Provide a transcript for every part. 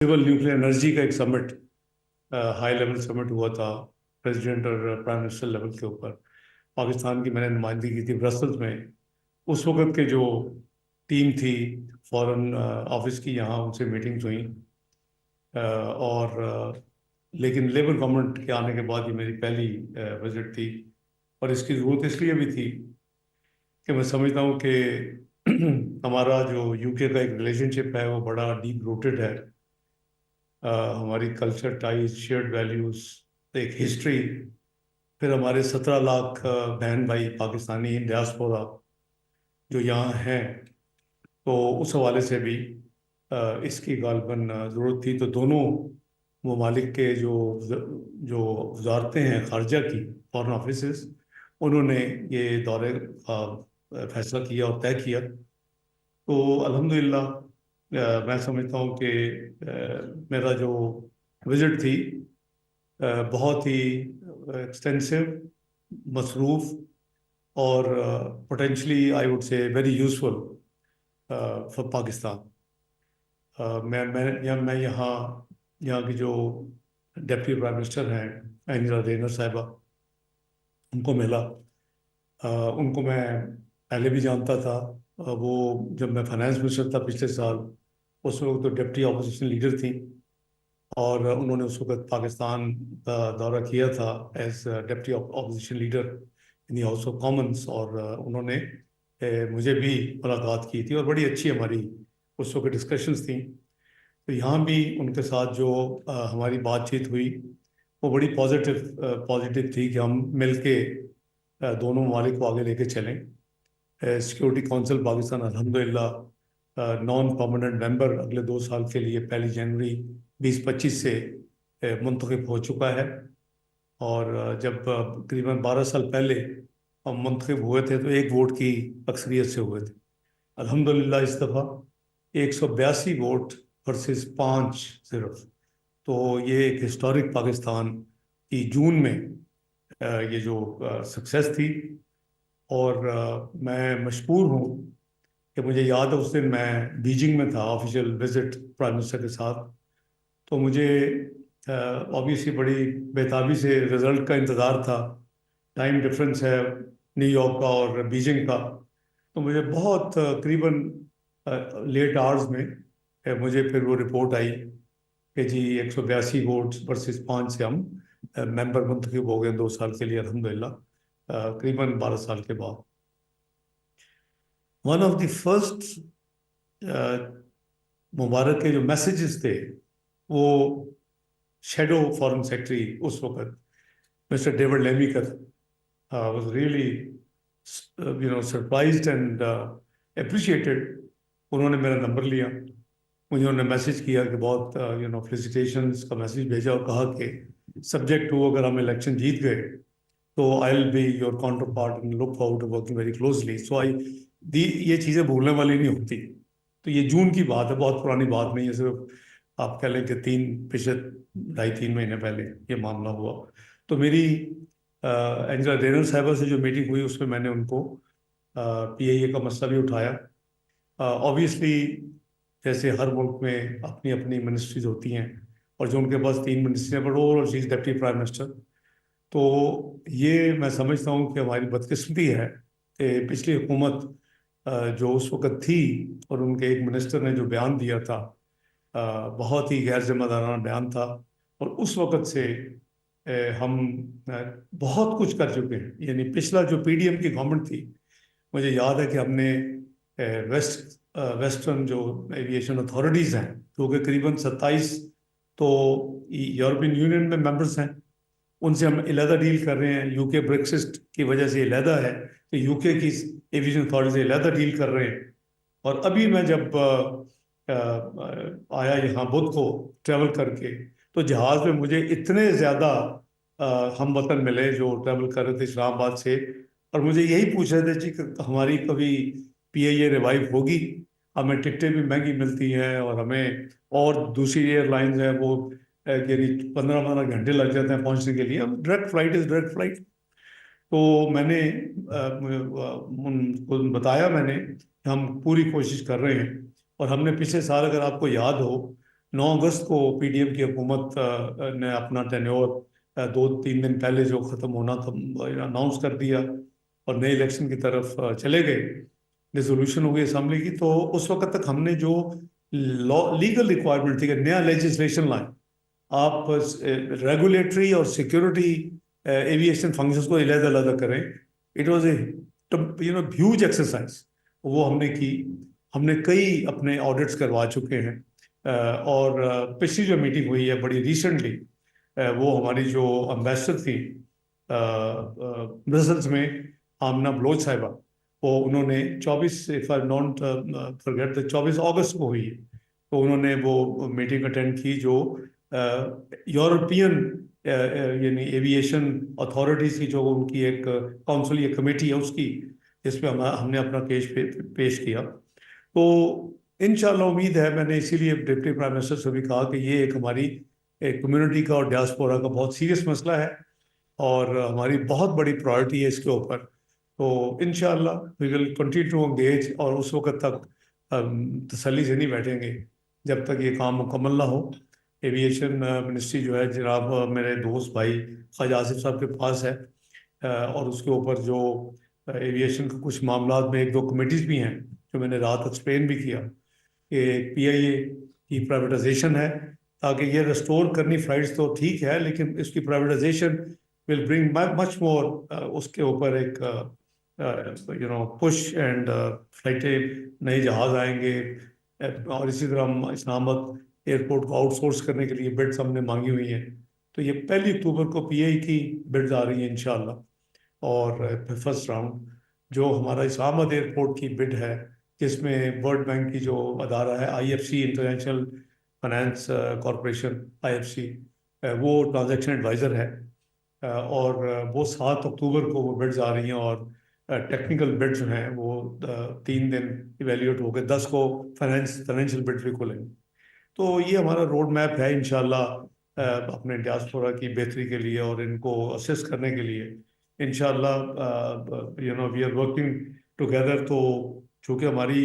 Civil nuclear energy का एक summit, high level summit हुआ था प्रेसिडेंट और प्राइम मिनिस्टर लेवल के ऊपर। पाकिस्तान की मैंने नुमाइंदगी की थी ब्रसल्स में। उस वक्त के जो टीम थी फॉरेन ऑफिस की, यहाँ उनसे मीटिंग्स हुई। लेकिन लेबर गवर्नमेंट के आने के बाद ये मेरी पहली विजिट थी। और इसकी ज़रूरत इसलिए भी थी कि मैं समझता हूँ कि हमारा जो यूके का एक रिलेशनशिप है वो बड़ा डीप रूटेड है। हमारी कल्चर टाइज, शेयर्ड वैल्यूज़, एक हिस्ट्री, फिर हमारे 17 लाख बहन भाई पाकिस्तानी डियास्पोरा जो यहाँ हैं। तो उस हवाले से भी इसकी गालबन ज़रूरत थी। तो दोनों ममालिक के जो जो वजारतें हैं खारजा की, फॉरेन ऑफिस, उन्होंने ये दौरे का फैसला किया और तय किया। तो अल्हम्दुलिल्लाह मैं समझता हूँ कि मेरा जो विज़िट थी बहुत ही एक्सटेंसिव, मसरूफ़ और potentially I would say very useful for Pakistan. मैं यहाँ की जो डिप्टी प्राइम मिनिस्टर हैं एंजेला रेनर साहिबा, उनको मिला। उनको मैं पहले भी जानता था। वो जब मैं फाइनेंस मिनिस्टर था पिछले साल, उस वक्त तो डिप्टी अपोजिशन लीडर थी और उन्होंने उस वक्त पाकिस्तान का दौरा किया था as deputy opposition leader in the House of Commons. और उन्होंने मुझे भी मुलाकात की थी और बड़ी अच्छी हमारी उस वक्त डिस्कशंस थी। तो यहाँ भी उनके साथ जो हमारी बातचीत हुई वो बड़ी पॉजिटिव थी कि हम मिलके दोनों ममालिक को आगे लेके चलें। सिक्योरिटी काउंसिल पाकिस्तान अल्हम्दुलिल्लाह नॉन परमानेंट मेंबर अगले 2 साल के लिए 1 जनवरी 2025 से मुंतखब हो चुका है। और जब तकरीबन 12 साल पहले हम मुंतखब हुए थे तो एक वोट की अक्सरियत से हुए थे। अल्हम्दुलिल्लाह इस दफ़ा 182 वोट वर्सेस 5 सिर्फ। तो ये एक हिस्टोरिक पाकिस्तान की जून में ये जो सक्सेस थी। और मैं मशहूर हूँ कि मुझे याद है उस दिन मैं बीजिंग में था, ऑफिशियल विजिट प्राइम मिनिस्टर के साथ। तो मुझे ऑब्वियसली बड़ी बेताबी से रिजल्ट का इंतज़ार था। टाइम डिफरेंस है न्यूयॉर्क का और बीजिंग का। तो मुझे बहुत करीबन लेट आवर्स में मुझे फिर वो रिपोर्ट आई कि जी 182 वोट्स वर्सेस 5 से हम मेंबर मुंतखब हो गए 2 साल के लिए अल्हम्दुलिल्लाह, करीबन 12 साल के बाद। वन ऑफ द फर्स्ट मुबारक के जो मैसेजेस थे वो शेडो फॉरेन सेक्रेटरी उस वक्त mister David Lammy was really surprised and appreciated. उन्होंने मेरा नंबर लिया, मुझे उन्होंने मैसेज किया कि बहुत फेलिसिटेशंस का मैसेज भेजा और कहा कि सब्जेक्ट टू अगर हम इलेक्शन जीत गए तो I will be your counterpart and look forward to working very closely. So आई दी ये चीज़ें भूलने वाली नहीं होती। तो ये जून की बात है, बहुत पुरानी बात नहीं है। सिर्फ आप कह लें कि पिछले 2.5-3 महीने पहले ये मामला हुआ। तो मेरी एंजेला रेनर साहिबा से जो मीटिंग हुई उसमें मैंने उनको पीआईए का मसला भी उठाया। ऑब्वियसली जैसे हर मुल्क में अपनी अपनी मिनिस्ट्रीज होती हैं और जो उनके पास 3 मिनिस्ट्री हैं, but overall she is deputy prime minister. तो ये मैं समझता हूँ कि हमारी बदकिस्मती है कि पिछली हुकूमत जो उस वक्त थी और उनके एक मिनिस्टर ने जो बयान दिया था, बहुत ही गैर जिम्मेदाराना बयान था। और उस वक्त से हम बहुत कुछ कर चुके हैं। यानी पिछला जो पीडीएम की गवर्नमेंट थी, मुझे याद है कि हमने वेस्टर्न जो एविएशन अथॉरिटीज़ हैं जो कि करीबन 27 तो यूरोपियन यूनियन में मेंबर्स हैं, उनसे हम अलहदा डील कर रहे हैं। यूके ब्रेक्सिट की वजह से अलहदा है तो यूके की एविएशन अथॉरिटी से अलहदा डील कर रहे हैं। और अभी मैं जब आया यहाँ बुध को ट्रैवल करके, तो जहाज़ में मुझे इतने ज़्यादा हम वतन मिले जो ट्रैवल कर रहे थे इस्लामाबाद से, और मुझे यही पूछ रहे थे जी कि हमारी कभी पीआईए रिवाइव होगी। हमें टिकटें भी महंगी मिलती हैं और हमें और दूसरी एयरलाइंस हैं वो यानी 15-15 घंटे लग जाते हैं पहुंचने के लिए। अब direct flight is direct flight. तो मैंने उनको बताया मैंने कि हम पूरी कोशिश कर रहे हैं। और हमने पिछले साल, अगर आपको याद हो, 9 अगस्त को पीडीएम की हुकूमत ने अपना टेन्योर 2-3 दिन पहले जो ख़त्म होना था अनाउंस कर दिया और नए इलेक्शन की तरफ चले गए। डिसोल्यूशन हो गई असम्बली की, तो उस वक्त तक हमने जो लॉ लीगल रिक्वायरमेंट थी कि नया लेजिस्लेशन लाएं, आप रेगुलेटरी और सिक्योरिटी एविएशन फंक्शंस को अलग-अलग करें। It was a huge exercise, वो हमने की। हमने कई अपने ऑडिट्स करवा चुके हैं। और पिछली जो मीटिंग हुई है बड़ी रिसेंटली, वो हमारी जो एम्बेसडर थी ब्रसल्स में, आमना बलोच साहिबा, वो उन्होंने 24, इफ आई नॉट फॉरगेट, 24 अगस्त को हुई है, तो उन्होंने वो मीटिंग अटेंड की जो यूरोपियन यानी एविएशन अथॉरिटीज़ की जो उनकी एक काउंसिल या कमेटी है उसकी, जिसमें हमने अपना पेश किया। तो इंशाल्लाह उम्मीद है, मैंने इसीलिए डिप्टी प्राइम मिनिस्टर से भी कहा कि ये एक हमारी कम्युनिटी का और डियास्पोरा का बहुत सीरियस मसला है और हमारी बहुत बड़ी प्रायोरिटी है इसके ऊपर। तो इंशाल्लाह we will continue to engage, और उस वक्त तक तसल्ली से नहीं बैठेंगे जब तक ये काम मुकम्मल ना हो। एविएशन मिनिस्ट्री जो है जनाब मेरे दोस्त भाई ख्वाजा आसिफ साहब के पास है, और उसके ऊपर जो एविएशन के कुछ मामला में 1-2 कमेटीज़ भी हैं जो मैंने रात एक्सप्लेन भी किया कि पीआईए की प्राइवेटाइजेशन है, ताकि ये रिस्टोर करनी फ्लाइट्स तो ठीक है, लेकिन इसकी privatisation will bring much more, उसके ऊपर एक पुश एंड फ्लाइटें, नए जहाज़ आएंगे। और इसी तरह हम इस्लामाबाद एयरपोर्ट को आउटसोर्स करने के लिए बिड्स हमने मांगी हुई हैं। तो ये 1 अक्टूबर को पीआई की बिड्स आ रही हैं इंशाल्लाह। और फर्स्ट राउंड जो हमारा इस्लामाबाद एयरपोर्ट की बिड है, जिसमें वर्ल्ड बैंक की जो अदारा है IFC, international finance corporation, IFC, वो ट्रांजैक्शन एडवाइज़र है। और वो 7 अक्टूबर को वो बिड्स आ रही हैं, और टेक्निकल बिड्स जो हैं वो 3 दिन इवेल्यूएट हो गए, 10 को फाइनेंशियल बिड्स भी खुलेंगे। तो ये हमारा रोड मैप है इंशाल्लाह अपने डियास्पोरा की बेहतरी के लिए और इनको असिस्ट करने के लिए। इंशाल्लाह वी आर वर्किंग टुगेदर। तो चूँकि हमारी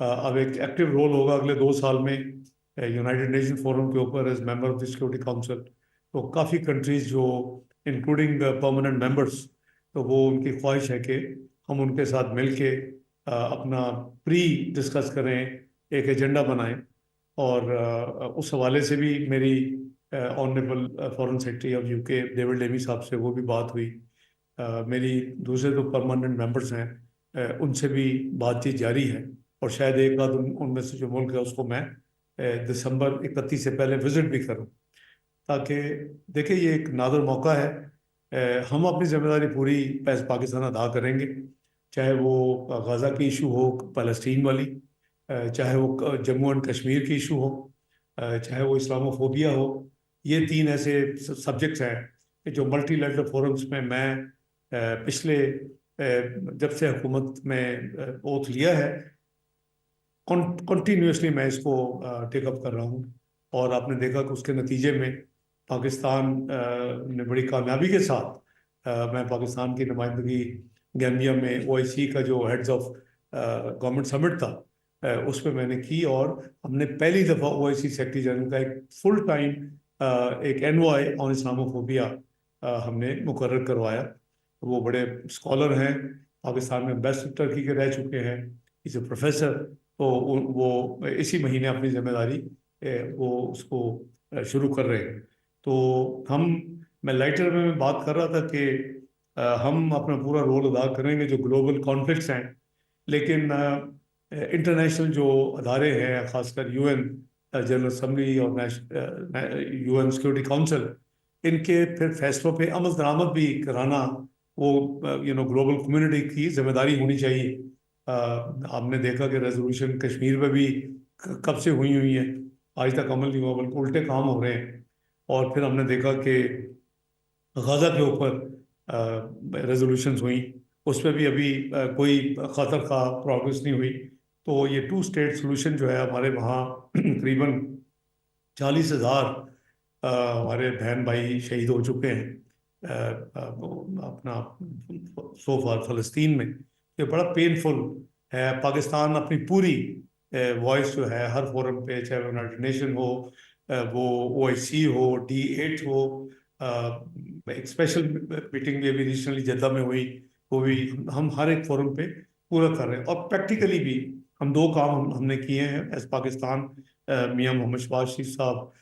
अब एक एक्टिव रोल होगा अगले 2 साल में यूनाइटेड नेशन फोरम के ऊपर as member of the Security Council, तो काफ़ी कंट्रीज़ जो इंक्लूडिंग परमानेंट मेंबर्स, तो वो उनकी ख्वाहिश है कि हम उनके साथ मिल के अपना प्री डिस्कस करें, एक एजेंडा बनाएं। और उस हवाले से भी मेरी honourable Foreign Secretary of UK David Lammy साहब से वो भी बात हुई। मेरी दूसरे जो परमानेंट मेंबर्स हैं उनसे भी बातचीत जारी है, और शायद एक आध उनमें से जो मुल्क है उसको मैं दिसंबर 31 से पहले विजिट भी करूं, ताकि देखिए ये एक नादर मौका है। हम अपनी जिम्मेदारी पूरी पाकिस्तान अदा करेंगे, चाहे वो गाज़ा की इशू हो, फ़लस्तीन वाली, चाहे वो जम्मू एंड कश्मीर की इशू हो, चाहे वो इस्लामोफोबिया हो। ये 3 ऐसे सब्जेक्ट्स हैं कि जो मल्टीलेटरल फोरम्स में मैं पिछले जब से हुकूमत में ओथ लिया है कंटिन्यूसली मैं इसको टेकअप कर रहा हूँ। और आपने देखा कि उसके नतीजे में पाकिस्तान ने बड़ी कामयाबी के साथ, मैं पाकिस्तान की नुमाइंदगी गैम्बिया में ओआईसी का जो हेड्स ऑफ गवर्नमेंट समिट था उसमें मैंने की, और हमने पहली दफ़ा ओआईसी सेक्रेटरी जनरल का एक फुल टाइम एक एनवॉय ऑन इस्लामोफोबिया हमने मुकर्रर करवाया। वो बड़े स्कॉलर हैं, पाकिस्तान में बेस्ट टर्की के रह चुके हैं, इस प्रोफेसर। तो वो इसी महीने अपनी जिम्मेदारी वो उसको शुरू कर रहे हैं। तो मैं लाइटर में बात कर रहा था कि हम अपना पूरा रोल अदा करेंगे जो ग्लोबल कॉन्फ्लिक्ट्स हैं, लेकिन इंटरनेशनल जो अदारे हैं, खासकर यूएन जनरल असम्बली और यूएन सिक्योरिटी काउंसिल, इनके फिर फैसलों पे अमल दरामद भी कराना वो ग्लोबल कम्युनिटी की जिम्मेदारी होनी चाहिए। आपने देखा कि रेजोल्यूशन कश्मीर में भी कब से हुई है, आज तक अमल नहीं हुआ, बल्कि उल्टे काम हो रहे हैं। और फिर हमने देखा कि गाज़ा के ऊपर रेजोल्यूशंस हुई, उस पर भी अभी कोई खतर का प्रोग्रेस नहीं हुई। तो ये 2 स्टेट सोल्यूशन जो है हमारे वहाँ तकरीबन 40,000 हमारे बहन भाई शहीद हो चुके हैं अपना सो फार फ़लस्तीन में। ये बड़ा पेनफुल है। पाकिस्तान अपनी पूरी वॉइस जो है हर फोरम पे, चाहे वो यूनाइटेड नेशन हो, वो OIC हो, D8 हो, एक स्पेशल मीटिंग भी अभी रिसेंटली जद्दा में हुई, वो भी हम हर एक फोरम पे पूरा कर रहे हैं। और प्रैक्टिकली भी हम दो काम हमने किए हैं एज पाकिस्तान, मियां मोहम्मद शहबाज शरीफ साहब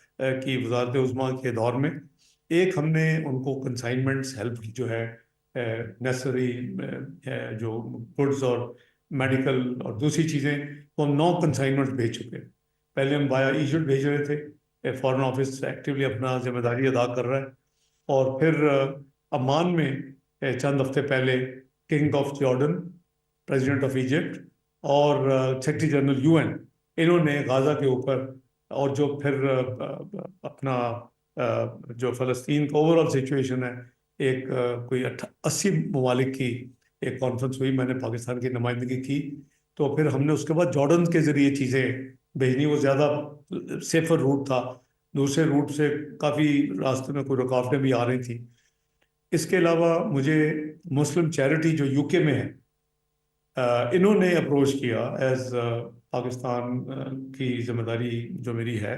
की वजारत उज़्मा के दौर में। एक हमने उनको कंसाइनमेंट्स हेल्प जो है नेसेसरी जो गुड्स और मेडिकल और दूसरी चीज़ें, वो हम 9 कंसाइनमेंट्स भेज चुके हैं। पहले हम बाया इजिप्ट भेज रहे थे, फॉरेन ऑफिस एक्टिवली अपना जिम्मेदारी अदा कर रहा है। और फिर अम्मान में चंद हफ्ते पहले king of Jordan, president of Egypt और सेक्रेटरी जनरल UN, इन्होंने गाज़ा के ऊपर और जो फिर अपना जो फ़लस्तीन का ओवरऑल सिचुएशन है, एक कोई 80 ममालिक की एक कॉन्फ्रेंस हुई, मैंने पाकिस्तान की नुमाइंदगी की। तो फिर हमने उसके बाद जॉर्डन के ज़रिए चीज़ें भेजनी, वो ज़्यादा सेफर रूट था। दूसरे रूट से काफ़ी रास्ते में कोई रुकावटें भी आ रही थी। इसके अलावा मुझे मुस्लिम चैरिटी जो UK में है, इन्होंने अप्रोच किया एज पाकिस्तान की जिम्मेदारी जो मेरी है,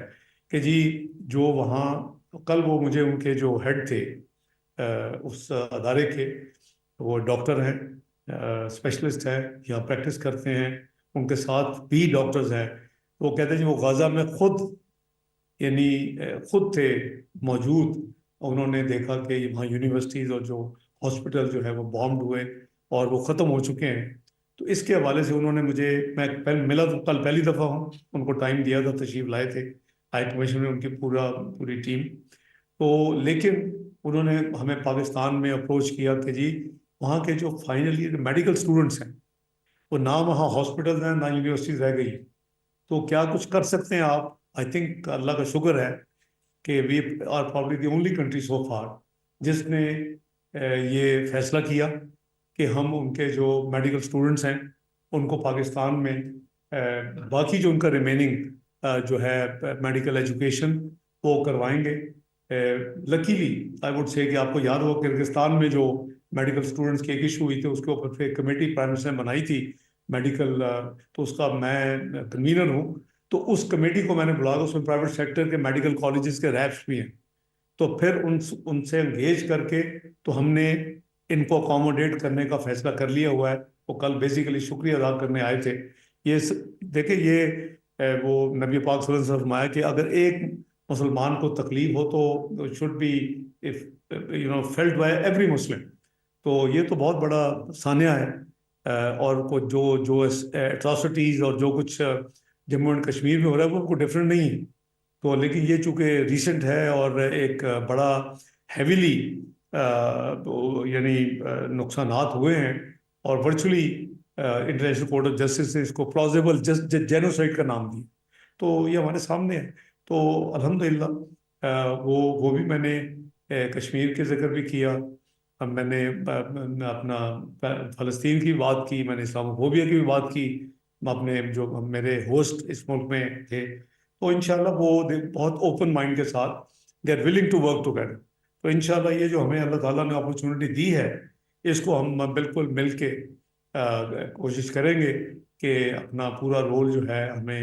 कि जी जो वहाँ कल वो मुझे उनके जो हेड थे उस अदारे के, वो डॉक्टर हैं, स्पेशलिस्ट हैं, यहाँ प्रैक्टिस करते हैं, उनके साथ भी डॉक्टर्स हैं। वो कहते हैं जी वो गाज़ा में खुद यानी खुद थे मौजूद, उन्होंने देखा कि वहाँ यूनिवर्सिटीज़ और जो हॉस्पिटल जो है वो बॉम्ब हुए और वो ख़त्म हो चुके हैं। तो इसके हवाले से उन्होंने मुझे, मैं पहले मिला तो कल पहली दफ़ा हूँ, उनको टाइम दिया था, तशरीफ लाए थे हाई कमीशन में उनकी पूरी टीम। तो लेकिन उन्होंने हमें पाकिस्तान में अप्रोच किया कि जी वहाँ के जो फाइनल ईयर मेडिकल स्टूडेंट्स हैं, वो ना वहाँ हॉस्पिटल हैं ना यूनिवर्सिटीज़ रह गई, तो क्या कुछ कर सकते हैं आप? आई थिंक अल्लाह का शुक्र है कि we are probably the only country so far जिसने ये फैसला किया कि हम उनके जो मेडिकल स्टूडेंट्स हैं उनको पाकिस्तान में बाकी जो उनका रिमेनिंग जो है मेडिकल एजुकेशन वो करवाएंगे। लकीली आई वुड से कि आपको याद होगा किर्गिस्तान में जो मेडिकल स्टूडेंट्स की एक इशू हुई थी, उसके ऊपर फिर कमेटी प्राइम मिनिस्टर ने बनाई थी मेडिकल, तो उसका मैं कन्वीनर हूँ। तो उस कमेटी को मैंने बुलाया, उसमें प्राइवेट सेक्टर के मेडिकल कॉलेजेस के रैप्स भी हैं। तो फिर उनसे एंगेज करके तो हमने इनको अकोमोडेट करने का फैसला कर लिया हुआ है। वो कल बेसिकली शुक्रिया अदा करने आए थे। देखिए ये वो नबी पाक सल्लल्लाहु अलैहि वसल्लम ने फरमाया कि अगर एक मुसलमान को तकलीफ हो तो should be if felt by every Muslim. तो ये तो बहुत बड़ा सानिया है। और को जो जो एट्रॉसिटीज़ और जो कुछ जम्मू एंड कश्मीर में हो रहा है वो कोई डिफरेंट नहीं है। तो लेकिन ये चूंकि रिसेंट है और एक बड़ा हैविली यानी नुकसानात हुए हैं, और virtually international court of justice ने इसको प्लॉजिबल जेनोसाइड का नाम दिया। तो ये हमारे सामने है। तो अल्हम्दुलिल्लाह वो भी मैंने कश्मीर के जिक्र भी किया। अब मैंने अपना फ़लस्तीन की बात की, मैंने इस्लामोफोबिया की भी बात की, अपने जो मेरे होस्ट इस मुल्क में थे। तो इंशाल्लाह वो बहुत ओपन माइंड के साथ they are willing to work together. तो इंशाल्लाह ये जो हमें अल्लाह ताला ने अपॉर्चुनिटी दी है, इसको हम बिल्कुल मिल के कोशिश करेंगे कि अपना पूरा रोल जो है हमें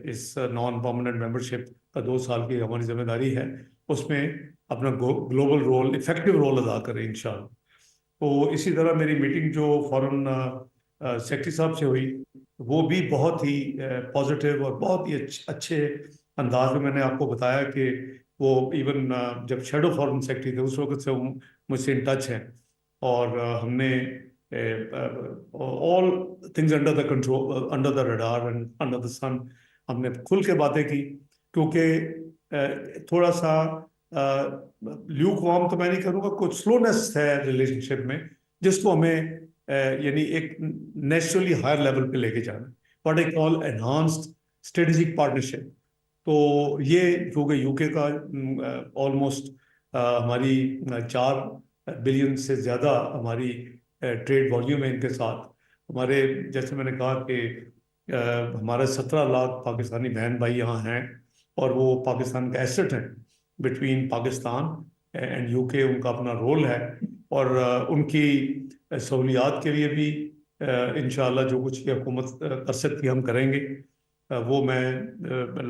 इस नॉन परमानेंट मेंबरशिप का 2 साल की हमारी जिम्मेदारी है, उसमें अपना ग्लोबल रोल, इफेक्टिव रोल अदा करें इंशाल्लाह। तो इसी तरह मेरी मीटिंग जो फॉरेन सेक्रेटरी साहब से हुई, वो भी बहुत ही पॉजिटिव और बहुत ही अच्छे अंदाज में, मैंने आपको बताया कि वो इवन जब शेडो फॉरेन सेक्रेटरी थे उस वक्त से वो मुझसे इन टच हैं। और हमने all things under the control, under the radar and under the sun, हमने खुल के बातें की। क्योंकि थोड़ा सा ल्यूक वार्म तो मैं नहीं करूँगा, कुछ स्लोनेस है रिलेशनशिप में, जिसको हमें यानी एक नेचुरली हायर लेवल पे लेके जाना, what I call enhanced strategic partnership. तो ये क्योंकि UK का ऑलमोस्ट हमारी 4 बिलियन से ज़्यादा हमारी ट्रेड वॉल्यूम है इनके साथ। हमारे जैसे मैंने कहा कि हमारे 17 लाख पाकिस्तानी बहन भाई यहाँ हैं, और वो पाकिस्तान का एसेट हैं बिटवीन पाकिस्तान एंड UK। उनका अपना रोल है, और उनकी सहूलियात के लिए भी इंशाल्लाह जो कुछ ये हुकूमत कर सकती है हम करेंगे। वो मैं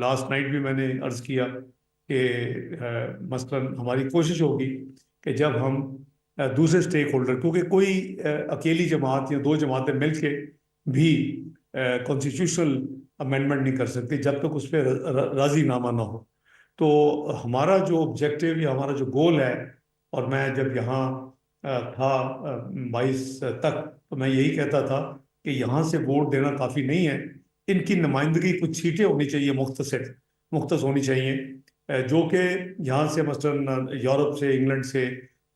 लास्ट नाइट भी मैंने अर्ज़ किया कि मसलन हमारी कोशिश होगी कि जब हम दूसरे स्टेक होल्डर, क्योंकि कोई अकेली जमात या दो जमातें मिल के भी कॉन्स्टिट्यूशनल अमेंडमेंट नहीं कर सकती जब तक उस पर राजीनामा ना हो। तो हमारा जो ऑब्जेक्टिव या हमारा जो गोल है, और मैं जब यहाँ था 22 तक, तो मैं यही कहता था कि यहाँ से वोट देना काफ़ी नहीं है, इनकी नुमाइंदगी कुछ सीटें होनी चाहिए, मुख्तस होनी चाहिए, जो कि यहाँ से मसलन यूरोप से, इंग्लैंड से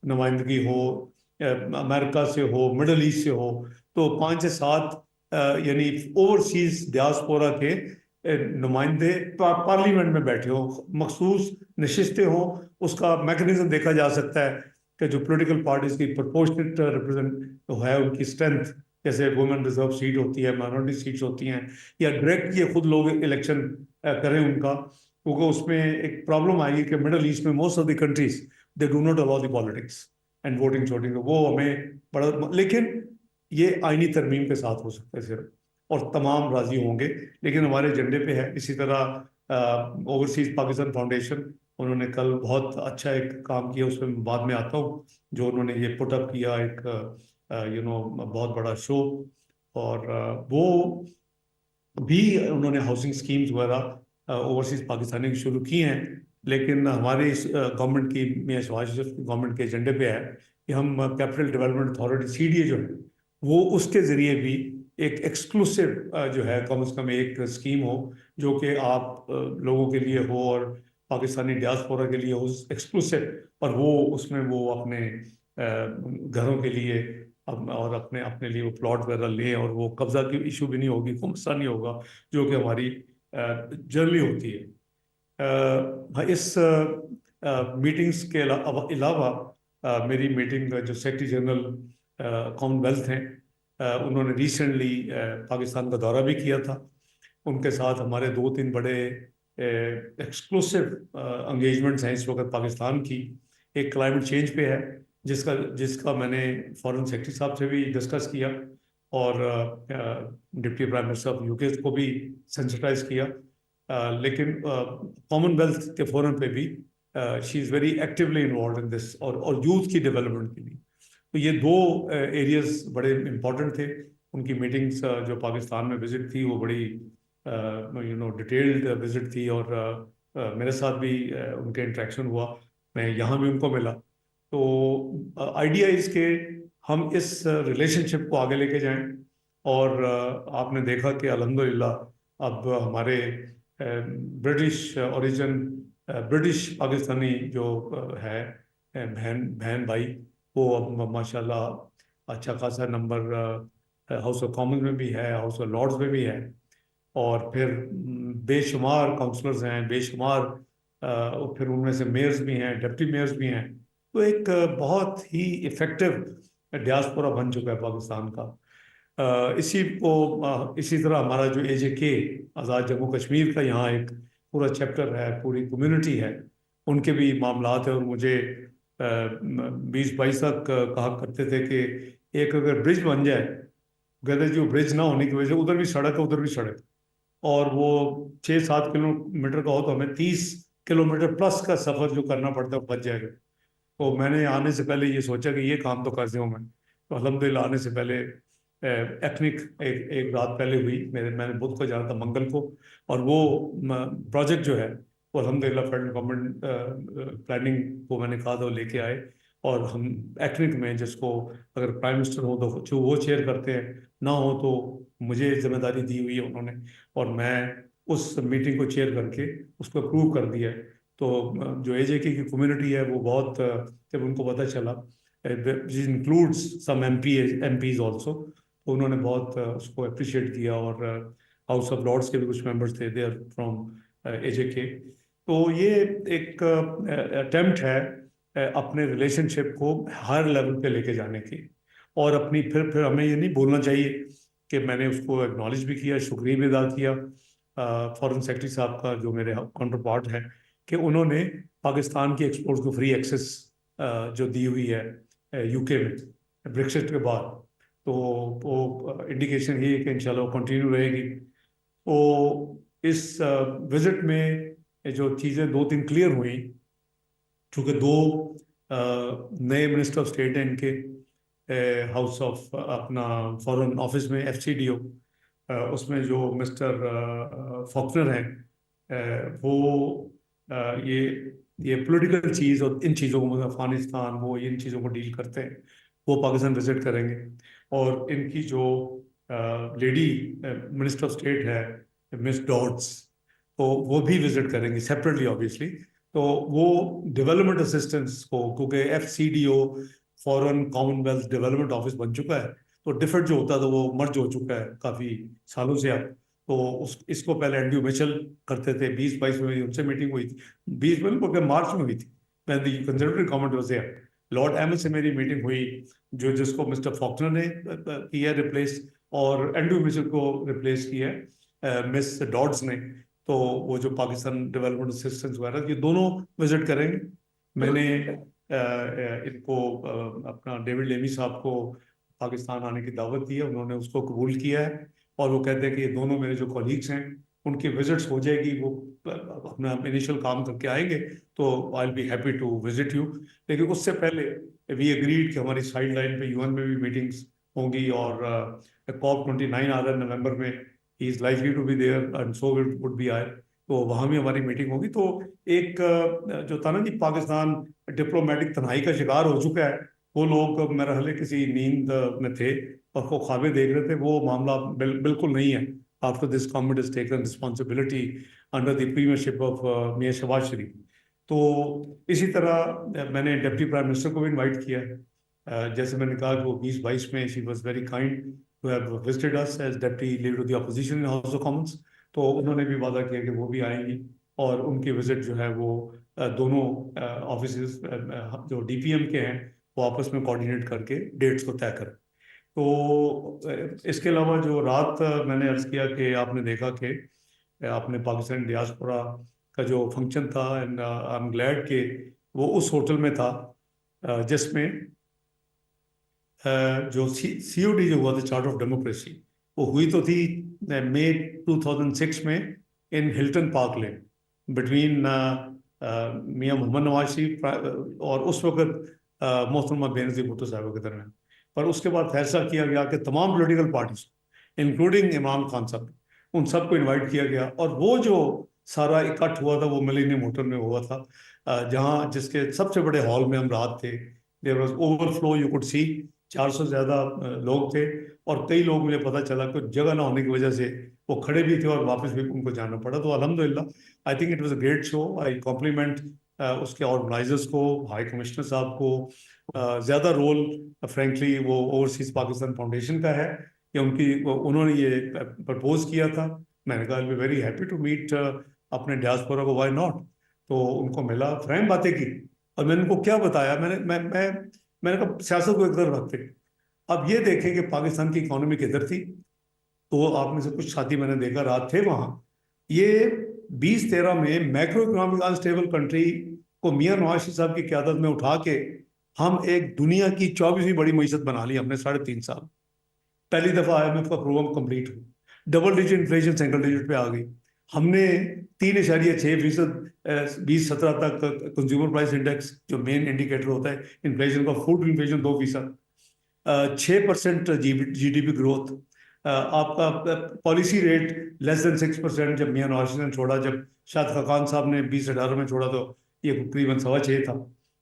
नुमाइंदगी हो, अमेरिका से हो, मिडल ईस्ट से हो। तो 5 से 7 यानी ओवरसीज डियास्पोरा के नुमाइंदे पार्लियामेंट में बैठे हो, मखसूस नशिस्तें हो। उसका मैकेनिज्म देखा जा सकता है कि जो पॉलिटिकल पार्टीज की प्रोपोर्शनेट रिप्रेजेंट है, उनकी स्ट्रेंथ, जैसे वुमेन रिजर्व सीट होती है, माइनॉरिटी सीट्स होती हैं, या डायरेक्ट ये खुद लोग इलेक्शन करें उनका, क्योंकि उसमें एक प्रॉब्लम आएगी कि मिडल ईस्ट में most of the countries they do not allow the politics and voting shooting, वो हमें बड़ा, लेकिन ये आईनी तरमीम के साथ हो सकता है सिर्फ, और तमाम राजी होंगे, लेकिन हमारे एजेंडे पे है। इसी तरह ओवरसीज पाकिस्तान फाउंडेशन, उन्होंने कल बहुत अच्छा एक काम किया, उसमें बाद में आता हूँ, जो उन्होंने ये पुटअप किया एक बहुत बड़ा शो, और वो भी उन्होंने हाउसिंग स्कीम्स वगैरह ओवरसीज पाकिस्तानी की शुरू की हैं। लेकिन हमारे इस गवर्नमेंट की, मियां शहबाज शरीफ गवर्नमेंट के एजेंडे पे है कि हम कैपिटल डेवलपमेंट अथॉरिटी CDA जो है, वो उसके ज़रिए भी एक एक्सक्लूसिव जो है कम से कम एक स्कीम हो, जो कि आप लोगों के लिए हो और पाकिस्तानी डियास्पोरा के लिए हो, एक्सक्लूसिव, और वो उसमें वो अपने घरों के लिए और अपने अपने लिए वो प्लॉट वगैरह लें, और वो कब्जा की इशू भी नहीं होगी, कोई मसला नहीं होगा, जो कि हमारी जर्नली होती है। इस मीटिंग्स के अलावा मेरी मीटिंग जो सेक्रेटरी जनरल कॉमनवेल्थ हैं, उन्होंने रिसेंटली पाकिस्तान का दौरा भी किया था। उनके साथ हमारे 2-3 बड़े एक्सक्लूसिव एंगेजमेंट्स हैं इस वक्त पाकिस्तान की। एक क्लाइमेट चेंज पे है, जिसका जिसका मैंने फॉरेन सेक्रेटरी साहब से भी डिस्कस किया, और deputy prime minister of UK को भी सेंसिटाइज किया। लेकिन कॉमनवेल्थ के फोरम पे भी she is very actively involve in this, और यूथ की डेवलपमेंट के लिए। तो ये 2 एरियाज बड़े इम्पोर्टेंट थे। उनकी मीटिंग्स जो पाकिस्तान में विजिट थी, वो बड़ी डिटेल्ड विजिट थी, और मेरे साथ भी उनके इंटरेक्शन हुआ, मैं यहाँ भी उनको मिला। तो आइडिया इसके हम इस रिलेशनशिप को आगे लेके जाएं, और आपने देखा कि अल्हम्दुलिल्लाह अब हमारे ब्रिटिश ओरिजिन, ब्रिटिश पाकिस्तानी जो है बहन बहन भाई, वो अब माशाल्लाह अच्छा खासा नंबर हाउस ऑफ कॉमन्स में भी है, हाउस ऑफ लॉर्ड्स में भी है, और फिर बेशुमार काउंसलर्स हैं, बेशुमार फिर उनमें से मेयर्स भी हैं, डिप्टी मेयर्स भी हैं। तो एक बहुत ही इफेक्टिव डियास्पोरा बन चुका है पाकिस्तान का। इसी तरह हमारा जो AJK, आज़ाद जम्मू कश्मीर का, यहाँ एक पूरा चैप्टर है, पूरी कम्युनिटी है, उनके भी मामलात है। और मुझे 2022 तक कहा करते थे कि एक अगर ब्रिज बन जाए, कहते जो ब्रिज ना होने की वजह से उधर भी सड़क है, उधर भी सड़क, और वो 6-7 किलोमीटर का हो तो हमें 30 किलोमीटर प्लस का सफ़र जो करना पड़ता है बच जाएगा। तो मैंने आने से पहले ये सोचा कि ये काम तो कर दूँ मैं। तो अल्हम्दुलिल्लाह आने से पहले एथनिक एक रात पहले हुई, मैंने बुध को जाना था, मंगल को, और वो प्रोजेक्ट जो है वो अल्हम्दुलिल्लाह फेडरल गवर्नमेंट प्लानिंग को मैंने कहा था वो लेके आए, और हम एथनिक में, जिसको अगर प्राइम मिनिस्टर हो तो जो वो चेयर करते हैं, ना हो तो मुझे जिम्मेदारी दी हुई है उन्होंने, और मैं उस मीटिंग को चेयर करके उसको अप्रूव कर दिया है। तो जो AJK की कम्युनिटी है वो बहुत, जब उनको पता चला, इंक्लूड्स सम MPs ऑल्सो, तो उन्होंने बहुत उसको अप्रिशिएट किया, और हाउस ऑफ लॉर्ड्स के भी कुछ मेंबर्स थे, दे आर फ्रॉम AJK। तो ये एक अटेम्प्ट है अपने रिलेशनशिप को हायर लेवल पे लेके जाने की, और अपनी फिर हमें ये नहीं बोलना चाहिए कि मैंने उसको एक्नॉलेज भी किया, शुक्रिया भी अदा किया फॉरेन सेक्रेटरी साहब का, जो मेरे काउंटर पार्ट है, कि उन्होंने पाकिस्तान की एक्सपोर्ट को फ्री एक्सेस जो दी हुई है UK में ब्रेक्सिट के बाद। तो वो इंडिकेशन ही है कि इंशाल्लाह कंटिन्यू रहेगी। तो इस विजिट में जो चीज़ें दो तीन क्लियर हुई, चूँकि दो नए मिनिस्टर ऑफ स्टेट हैं इनके, हाउस ऑफ अपना फॉरेन ऑफिस में FCDO, उसमें जो मिस्टर फॉक्नर हैं, वो ये पॉलिटिकल चीज़ और इन चीज़ों को, मतलब अफगानिस्तान, वो इन चीज़ों को डील करते हैं, वो पाकिस्तान विजिट करेंगे। और इनकी जो लेडी मिनिस्टर ऑफ स्टेट है मिस डॉड्स, तो वो भी विजिट करेंगी सेपरेटली ऑब्वियसली। तो वो डेवलपमेंट असिस्टेंस को, क्योंकि FCDO foreign Commonwealth development office बन चुका है, तो डिफरेंट जो होता था वो मर्ज हो चुका है काफ़ी सालों से अब। तो उस इसको पहले एंड्रयू मिचेल करते थे, 2022 में मेरी उनसे मीटिंग हुई थी, 20 में बल्कि मार्च में हुई थी, मैं the conservative government was there. Lord एमन से मेरी मीटिंग हुई, जो जिसको मिस्टर फॉक्नर ने किया रिप्लेस, और एंड्रयू मिचेल को रिप्लेस किया मिस डॉड्स ने। तो वो जो पाकिस्तान डेवलपमेंट असिस्टेंस वगैरह, ये दोनों विजिट करेंगे। मैंने इनको अपना डेविड लेमी साहब को पाकिस्तान आने की दावत दी है, उन्होंने उसको कबूल किया है, और वो कहते हैं कि ये दोनों मेरे जो कॉलीग्स हैं उनकी विजिट्स हो जाएगी, वो अपना इनिशियल काम करके आएंगे, तो I will be happy to visit you. लेकिन उससे पहले वी एग्रीड कि हमारी साइड लाइन पे UN में भी मीटिंग्स होंगी, और COP29 आ रहा है नवंबर में, he is likely to be there and so would be I, तो वहाँ भी हमारी मीटिंग होगी। तो एक जो था ना जी, पाकिस्तान डिप्लोमेटिक तन्हाई का शिकार हो चुका है, वो लोग मेरा हाल किसी नींद में थे और वो ख्वाबें देख रहे थे, वो मामला बिल्कुल नहीं है। After this government is taken responsibility under the premiership of Mian Shahbaz Sharif. तो इसी तरह मैंने डिप्टी प्राइम मिनिस्टर को भी इनवाइट किया है। जैसे मैंने कहा कि वो 2022 में she was very kind to have visited us as deputy leader of the opposition in House of Commons, तो उन्होंने भी वादा किया कि वो भी आएंगी, और उनकी विजिट जो है वो दोनों ऑफिस जो DPM के हैं वो आपस में कोऑर्डिनेट करके डेट्स को तय करें। तो इसके अलावा जो रात मैंने अर्ज किया कि आपने देखा कि आपने पाकिस्तान डियास्पोरा का जो फंक्शन था, एंड आई एम ग्लैड कि वो उस होटल में था जिसमें जो COD जो हुआ था, चार्ट ऑफ डेमोक्रेसी, वो हुई तो थी मई 2006 में इन हिल्टन पार्क लेन बिटवीन मियां मोहम्मद नवाज शरीफ और उस वक्त मोहतरमा बेनज़ीर भुट्टो साहब के दरमियान। पर उसके बाद फैसला किया गया कि तमाम political parties including Imran Khan साहब, उन सबको इनवाइट किया गया, और वो जो सारा इकट्ठ हुआ था वो मिलेनियम होटल में हुआ था, जहाँ जिसके सबसे बड़े हॉल में हम रात थे। There was overflow, you could see 400 से ज़्यादा लोग थे, और कई लोग मुझे पता चला कि जगह ना होने की वजह से वो खड़े भी थे और वापस भी उनको जाना पड़ा। तो अल्हम्दुलिल्लाह I think it was a great show. I compliment उसके ऑर्गेनाइजर्स को, हाई कमिश्नर साहब को। ज़्यादा रोल फ्रेंकली वो ओवरसीज पाकिस्तान फाउंडेशन का है, कि उन्होंने ये प्रपोज किया था। मैंने कहा I be very happy to meet अपने डियास्पोरा को, व्हाई नॉट। तो उनको मिला, फ्रैंक बातें की, और मैंने उनको क्या बताया, मैंने कहा सियासत को एक तरफ रखते, अब ये देखें कि पाकिस्तान की इकोनॉमी किधर थी। तो आप में से कुछ साथी मैंने देखा रात थे वहाँ, ये 2013 में मैक्रो इकोनॉमिक अनस्टेबल कंट्री को मियां नवाज शरीफ साहब की क़यादत में उठा के हम एक दुनिया की 24वीं बड़ी मीशत बना ली हमने 3.5 साल। पहली दफा IMF का प्रोग्राम कंप्लीट हुआ, double digit inflation single digit पे आ गई। हमने 3.6% 2017 तक कंज्यूमर प्राइस इंडेक्स, जो मेन इंडिकेटर होता है इन्फ्लेशन का, फूड इन्फ्लेशन 2%, 6% GDP ग्रोथ, आपका पॉलिसी रेट लेस देन 6% जब मियां नवाज ने छोड़ा। जब शायद खकान साहब ने 2018 में छोड़ा तो ये तकरीबन 6.25 था,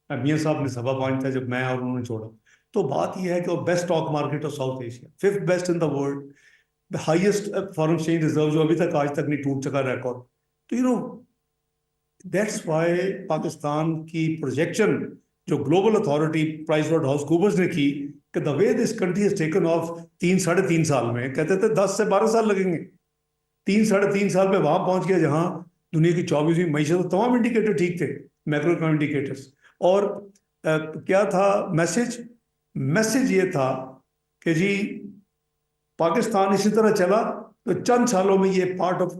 मियां साहब ने 5.25 था जब मैं और उन्होंने छोड़ा। तो बात यह है कि वो best stock market of south Asia, 5th best in the world, highest foreign exchange reserve जो अभी तक आज तक नहीं टूट सका रिकॉर्ड। तो दैट्स वाई पाकिस्तान की प्रोजेक्शन जो global authority PricewaterhouseCoopers ने की कि the way this country has taken off 3-3.5 साल में, कहते थे 10 से 12 साल लगेंगे, 3-3.5 साल में वहां पहुंच गया जहां दुनिया की 24वीं मीशत, तो तमाम इंडिकेटर ठीक थे, मैक्रो इकोनॉमिक इंडिकेटर्स। और क्या था मैसेज ये था कि जी पाकिस्तान इसी तरह चला तो चंद सालों में ये पार्ट ऑफ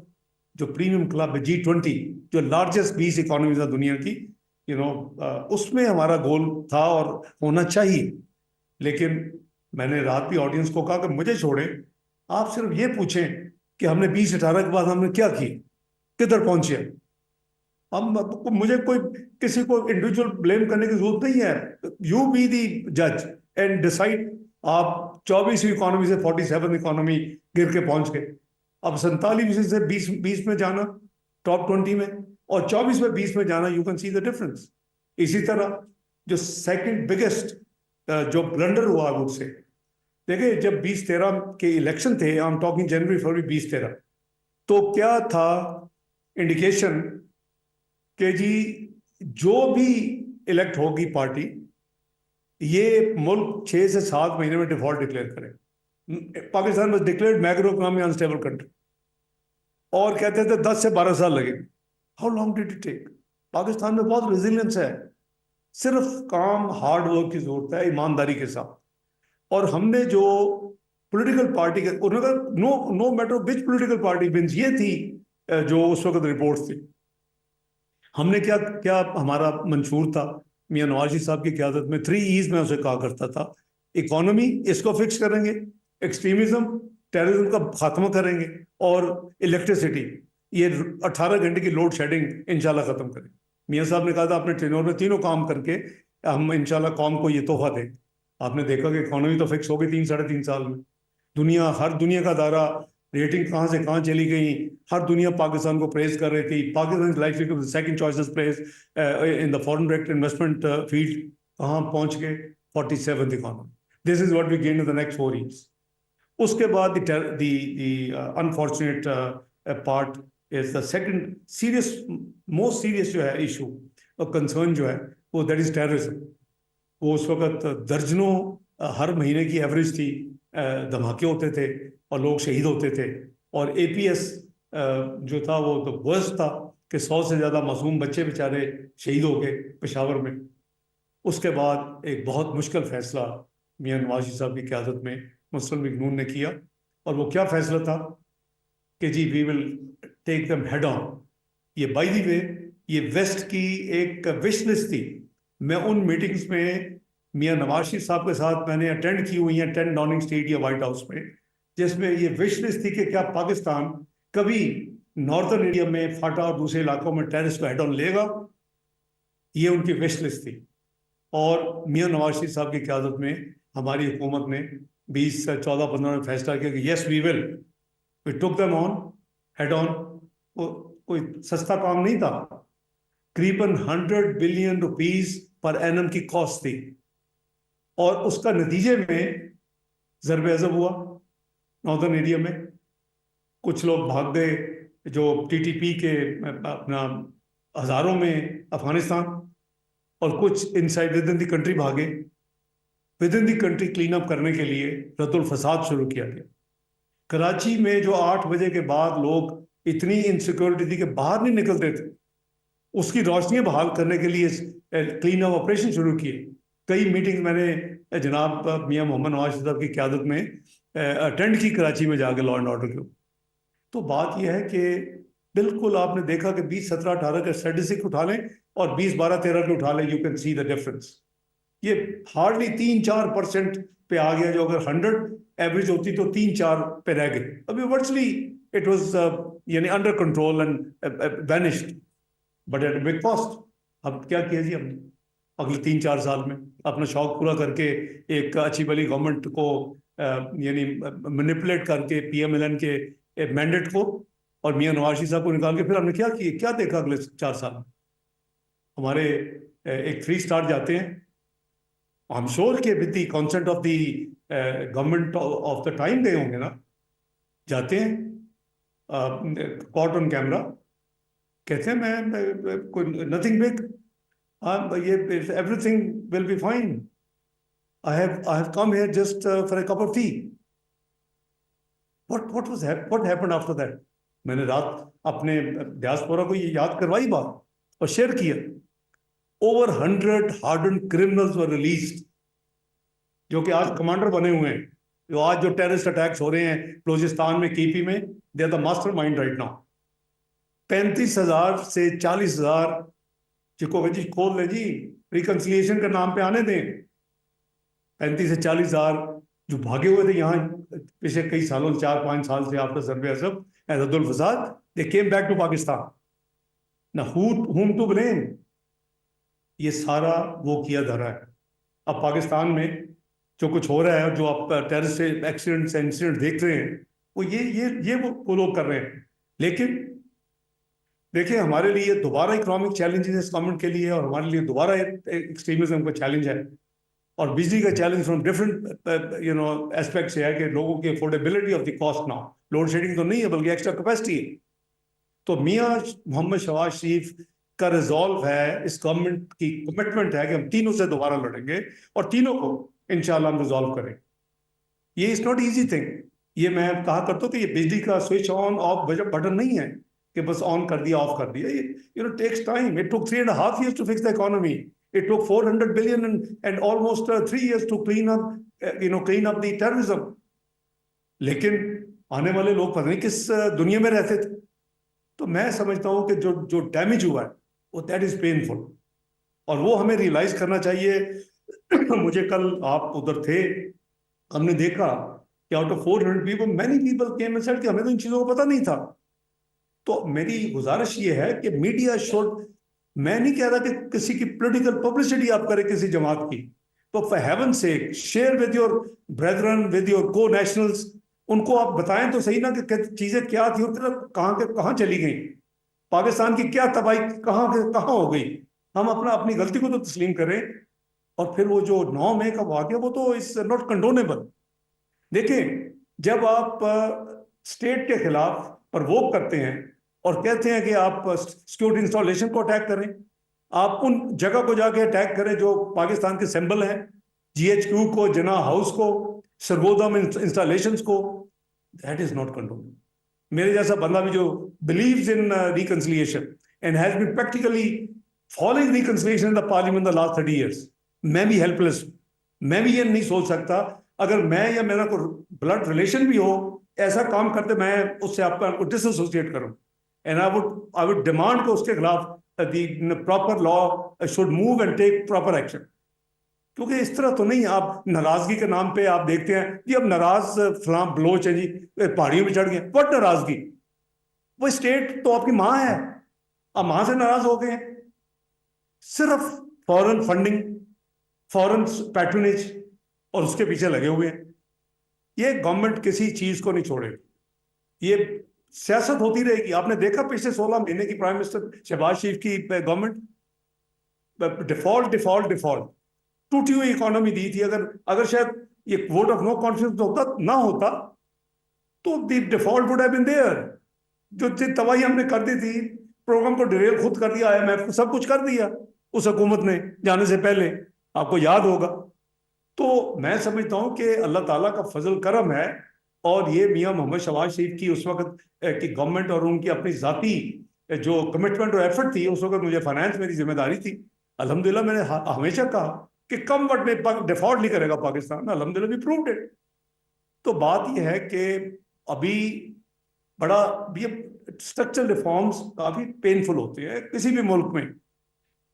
जो प्रीमियम क्लब है G20, जो लार्जेस्ट 20 इकोनॉमीज है दुनिया की, उसमें हमारा गोल था और होना चाहिए। लेकिन मैंने रात भी ऑडियंस को कहा कि मुझे छोड़े, आप सिर्फ ये पूछें कि हमने 2018 के बाद हमने क्या किया, किधर पहुंचे। अब मुझे कोई किसी को इंडिविजुअल ब्लेम करने की जरूरत नहीं है। यू बी दी जज एंड डिसाइड। आप 24वीं इकोनॉमी से 47 इकोनॉमी गिर के पहुंच गए। अब 47 से 20 में जाना टॉप 20 में, और 24 में 20 में जाना, you can see the difference. इसी तरह जो सेकंड बिगेस्ट जो ब्लंडर हुआ वुड से, देखिए जब 2013 के इलेक्शन थे, आई एम टॉकिंग जनवरी फरवरी 2013, तो क्या था इंडिकेशन कि जी जो भी इलेक्ट होगी पार्टी, ये मुल्क 6 से 7 महीने में डिफॉल्ट डिक्लेयर करे। पाकिस्तान में declared macro economy unstable country, और कहते थे 10 से 12 साल लगेंगे। How long did it take? Pakistan में बहुत रेजिलियंस है, सिर्फ काम हार्ड वर्क की जरूरत है, ईमानदारी के साथ। और हमने जो पॉलिटिकल पार्टी के, उन्होंने no no matter which political party means, ये थी जो उस वक्त रिपोर्ट थी। हमने क्या क्या हमारा मंशूर था मियां नवाज शरीफ साहब की क़यादत में, 3 E's में उसे कहा करता था। इकोनॉमी, इसको फिक्स करेंगे, एक्सट्रीमिज्म टेररिज्म का खात्मा करेंगे, और इलेक्ट्रिसिटी, ये 18 घंटे की लोड शेडिंग इंशाल्लाह खत्म करें। मियां साहब ने कहा था अपने टेन्योर में तीनों काम करके हम इंशाल्लाह कौम को ये तोहफा दें। आपने देखा कि इकोनॉमी तो फिक्स हो गई 3 साढ़े 3 साल में। दुनिया, हर दुनिया का दायरा, रेटिंग कहाँ से कहाँ चली गई, हर दुनिया पाकिस्तान को प्रेज कर रही थी। Pakistan is like second choices place in the foreign direct investment field. कहाँ पहुंच गए? 47th economy. This is what we gain in the next 4 years। उसके बाद the unfortunate part is the second serious, most serious जो है issue और concern जो है वो, दैट इज टेररिज्म। वो उस वक्त दर्जनों हर महीने की एवरेज थी, धमाके होते थे और लोग शहीद होते थे। और एपीएस जो था वो तो वर्स्ट था कि 100 से ज़्यादा मासूम बच्चे बेचारे शहीद हो गए पेशावर में। उसके बाद एक बहुत मुश्किल फैसला मियां नवाज शरीफ साहब की क़यादत में मुस्लिम लीग नून ने किया, और वो क्या फैसला था कि जी we will take them head on. ये बाय द वे, ये वेस्ट की एक विश लिस्ट थी। मैं उन मीटिंग्स में मियां नवाज शरीफ साहब के साथ मैंने अटेंड की हुई हैं 10 डाउनिंग स्ट्रीट या व्हाइट हाउस में, जिसमें ये विश लिस्ट थी कि क्या पाकिस्तान कभी नॉर्दर्न एरिया में फाटा और दूसरे इलाकों में टेररिस्ट को हेड ऑन लेगा। ये उनकी विश लिस्ट थी। और मियां नवाज शरीफ साहब की क़यादत में हमारी हुकूमत ने 20 से 14-15 में फैसला किया कि yes we will, we took them on head on. कोई सस्ता काम नहीं था, करीबन 100 बिलियन रुपीस पर एनम की कॉस्ट थी, और उसका नतीजे में ज़रब अज़ब हुआ नॉर्दर्न एरिया में। कुछ लोग भाग गए जो टीटीपी के अपना हज़ारों में अफगानिस्तान, और कुछ inside within the country भागे। Within the country clean up करने के लिए रद्दुल फसाद शुरू किया गया। कराची में जो 8 बजे के बाद लोग इतनी इनसिक्योरिटी थी कि बाहर नहीं निकलते थे, उसकी रोशनी बहाल करने के लिए क्लीन अप ऑपरेशन शुरू किए। कई मीटिंग मैंने जनाब मियां मोहम्मद नवाज शरीफ साहब की क़यादत में अटेंड की कराची में जाके लॉ एंड ऑर्डर के। तो बात यह है कि बिल्कुल आपने देखा कि 20, 17, 18 के स्टैटिस्टिक उठा लें और 20, 12, 13 के उठा लें, you can see the difference. ये हार्डली 3-4% पे आ गया, जो अगर 100 एवरेज होती तो 3-4 पे रह गए। अभी वर्चुअली इट वाज यानी under control and vanished, but at big cost. अब क्या किया जी हमने अगले 3-4 साल में? अपना शौक पूरा करके एक अच्छी भली गवर्नमेंट को यानी मैनिपुलेट करके पीएमएलएन के मैंडेट को और मियां नवाज शरीफ साहब को निकाल के, फिर हमने क्या किया, क्या देखा अगले 4 साल में? हमारे एक 3 स्टार जाते हैं। आई एम श्योर कि with the consent of the government of the time गए होंगे ना, जाते हैं कॉट ऑन कैमरा, कहते हैं मैं कोई नथिंग बिग, ये everything will be fine. I have come here just for a cup of tea. What happened after that? मैंने रात अपने डियास्पोरा को ये याद करवाई बात और शेयर किया। Over 100 hardened criminals were released, जो कि आज कमांडर बने हुए हैं, जो आज जो टेररिस्ट अटैक्स हो रहे हैं बलूचिस्तान में, केपी में, they are the mastermind right now. 35,000 से 40,000 जिको जी खोल ले जी, रिकंसिलिएशन के नाम पे आने दें। 35 से 40,000 जो भागे हुए थे यहाँ पिछले कई सालों, 4-5 साल से after survey Asab and Abdul फसाद, दे केम बैक टू पाकिस्तान। ना whom टू ब्लेम, ये सारा वो किया धरा है। अब पाकिस्तान में जो कुछ हो रहा है, जो आप टेररिस्ट एक्सीडेंट्स इंसिडेंट देख रहे हैं, वो ये वो लोग कर रहे हैं। लेकिन देखिए, हमारे लिए दोबारा इकोनॉमिक चैलेंजेस इस गवर्नमेंट के लिए, और हमारे लिए दोबारा एक्सट्रीमिज्म का चैलेंज है। और बिजली का चैलेंज फ्रॉम डिफरेंट एस्पेक्ट है कि लोगों की affordability of the cost now, load shedding तो नहीं है बल्कि एक्स्ट्रा कैपेसिटी है। तो मियाँ मोहम्मद शहबाज शरीफ का रिजॉल्व है, इस गवर्नमेंट की कमिटमेंट है कि हम तीनों से दोबारा लड़ेंगे और तीनों को इंशाल्लाह हम रिजॉल्व करें। ये इज नॉट इजी थिंग। ये मैं कहा करता हूँ कि ये बिजली का स्विच ऑन ऑफ बटन नहीं है कि बस ऑन कर दिया ऑफ कर दिया। ये takes time. It took 3.5 years to fix the economy. It took 400 billion and almost 3 years to clean up the terrorism. लेकिन आने वाले लोग पता नहीं किस दुनिया में रहते थे। तो मैं समझता हूँ कि जो डैमेज हुआ है वो दैट इज पेनफुल, और वो हमें रियलाइज करना चाहिए। मुझे कल आप उधर थे, हमने देखा कि out of 400 people, many people came and said कि हमें तो इन चीजों को पता नहीं था। तो मेरी गुजारिश ये है कि मीडिया शुड, मैं नहीं कह रहा कि किसी की पॉलिटिकल पब्लिसिटी आप करें किसी जमात की, तो for heaven sec share with your brethren, with your को नेशनल्स, उनको आप बताएं तो सही ना कि चीजें क्या थी और कहाँ चली गई, पाकिस्तान की क्या तबाही कहाँ हो गई। हम अपनी गलती को तो तस्लीम करें। और फिर वो जो 9 मई का वाकया, वो तो इज नॉट कंडोनेबल। देखें, जब आप स्टेट के खिलाफ प्रवोक करते हैं और कहते हैं कि आप सिक्योरिटी इंस्टॉलेशन को अटैक करें, आप उन जगह को जाके अटैक करें जो पाकिस्तान के सिंबल हैं, GHQ को, जना हाउस को, सरगोदा में इंस्टॉलेशंस को, दैट इज नॉट कंडोनेबल। मेरे जैसा बंदा भी जो believes in reconciliation and has been practically following reconciliation in the parliament the last 30 years, मैं भी हेल्पलेस। मैं भी ये नहीं सोच सकता अगर मैं या मेरा कोई ब्लड रिलेशन भी हो ऐसा काम करते, मैं उससे आपका डिसएसोसिएट करूं। एंड आई वुड डिमांड कि उसके खिलाफ the proper law should move and take proper action. क्योंकि इस तरह तो नहीं, आप नाराजगी के नाम पे आप देखते हैं कि अब नाराज फलां बलोच है जी, पहाड़ियों में चढ़ गए। व्हाट नाराजगी? वो स्टेट तो आपकी माँ है, आप माँ से नाराज हो गए। सिर्फ फॉरेन फंडिंग, फॉरेन पैट्रनेज और उसके पीछे लगे हुए हैं। ये गवर्नमेंट किसी चीज को नहीं छोड़ेगी, ये सियासत होती रहेगी। आपने देखा पिछले 16 महीने की प्राइम मिनिस्टर शहबाज शरीफ की गवर्नमेंट, डिफॉल्ट डिफॉल्ट डिफॉल्ट, टूटी हुई इकोनॉमी दी थी। अगर शायद ये वोट ऑफ नो कॉन्फिडेंस ना होता तो the default would have been there. जो तबाही हमने कर दी थी, प्रोग्राम को डिरेल खुद कर दिया, IMF को सब कुछ कर दिया उस हुकूमत ने जाने से पहले, आपको याद होगा। तो मैं समझता हूं कि अल्लाह ताला का फजल करम है, और ये मियां मोहम्मद शहबाज शरीफ की उस वक्त की गवर्नमेंट और उनकी अपनी जाती जो कमिटमेंट और एफर्ट थी, उस वक्त मुझे फाइनेंस मेरी जिम्मेदारी थी। अल्हम्दुलिल्लाह मैंने हमेशा कहा कि कम वक्त में डिफॉल्ट नहीं करेगा पाकिस्तान, अल्हम्दुलिल्लाह भी प्रूव्ड इट। तो बात यह है कि अभी बड़ा ये स्ट्रक्चरल रिफॉर्म्स काफी पेनफुल होते हैं किसी भी मुल्क में।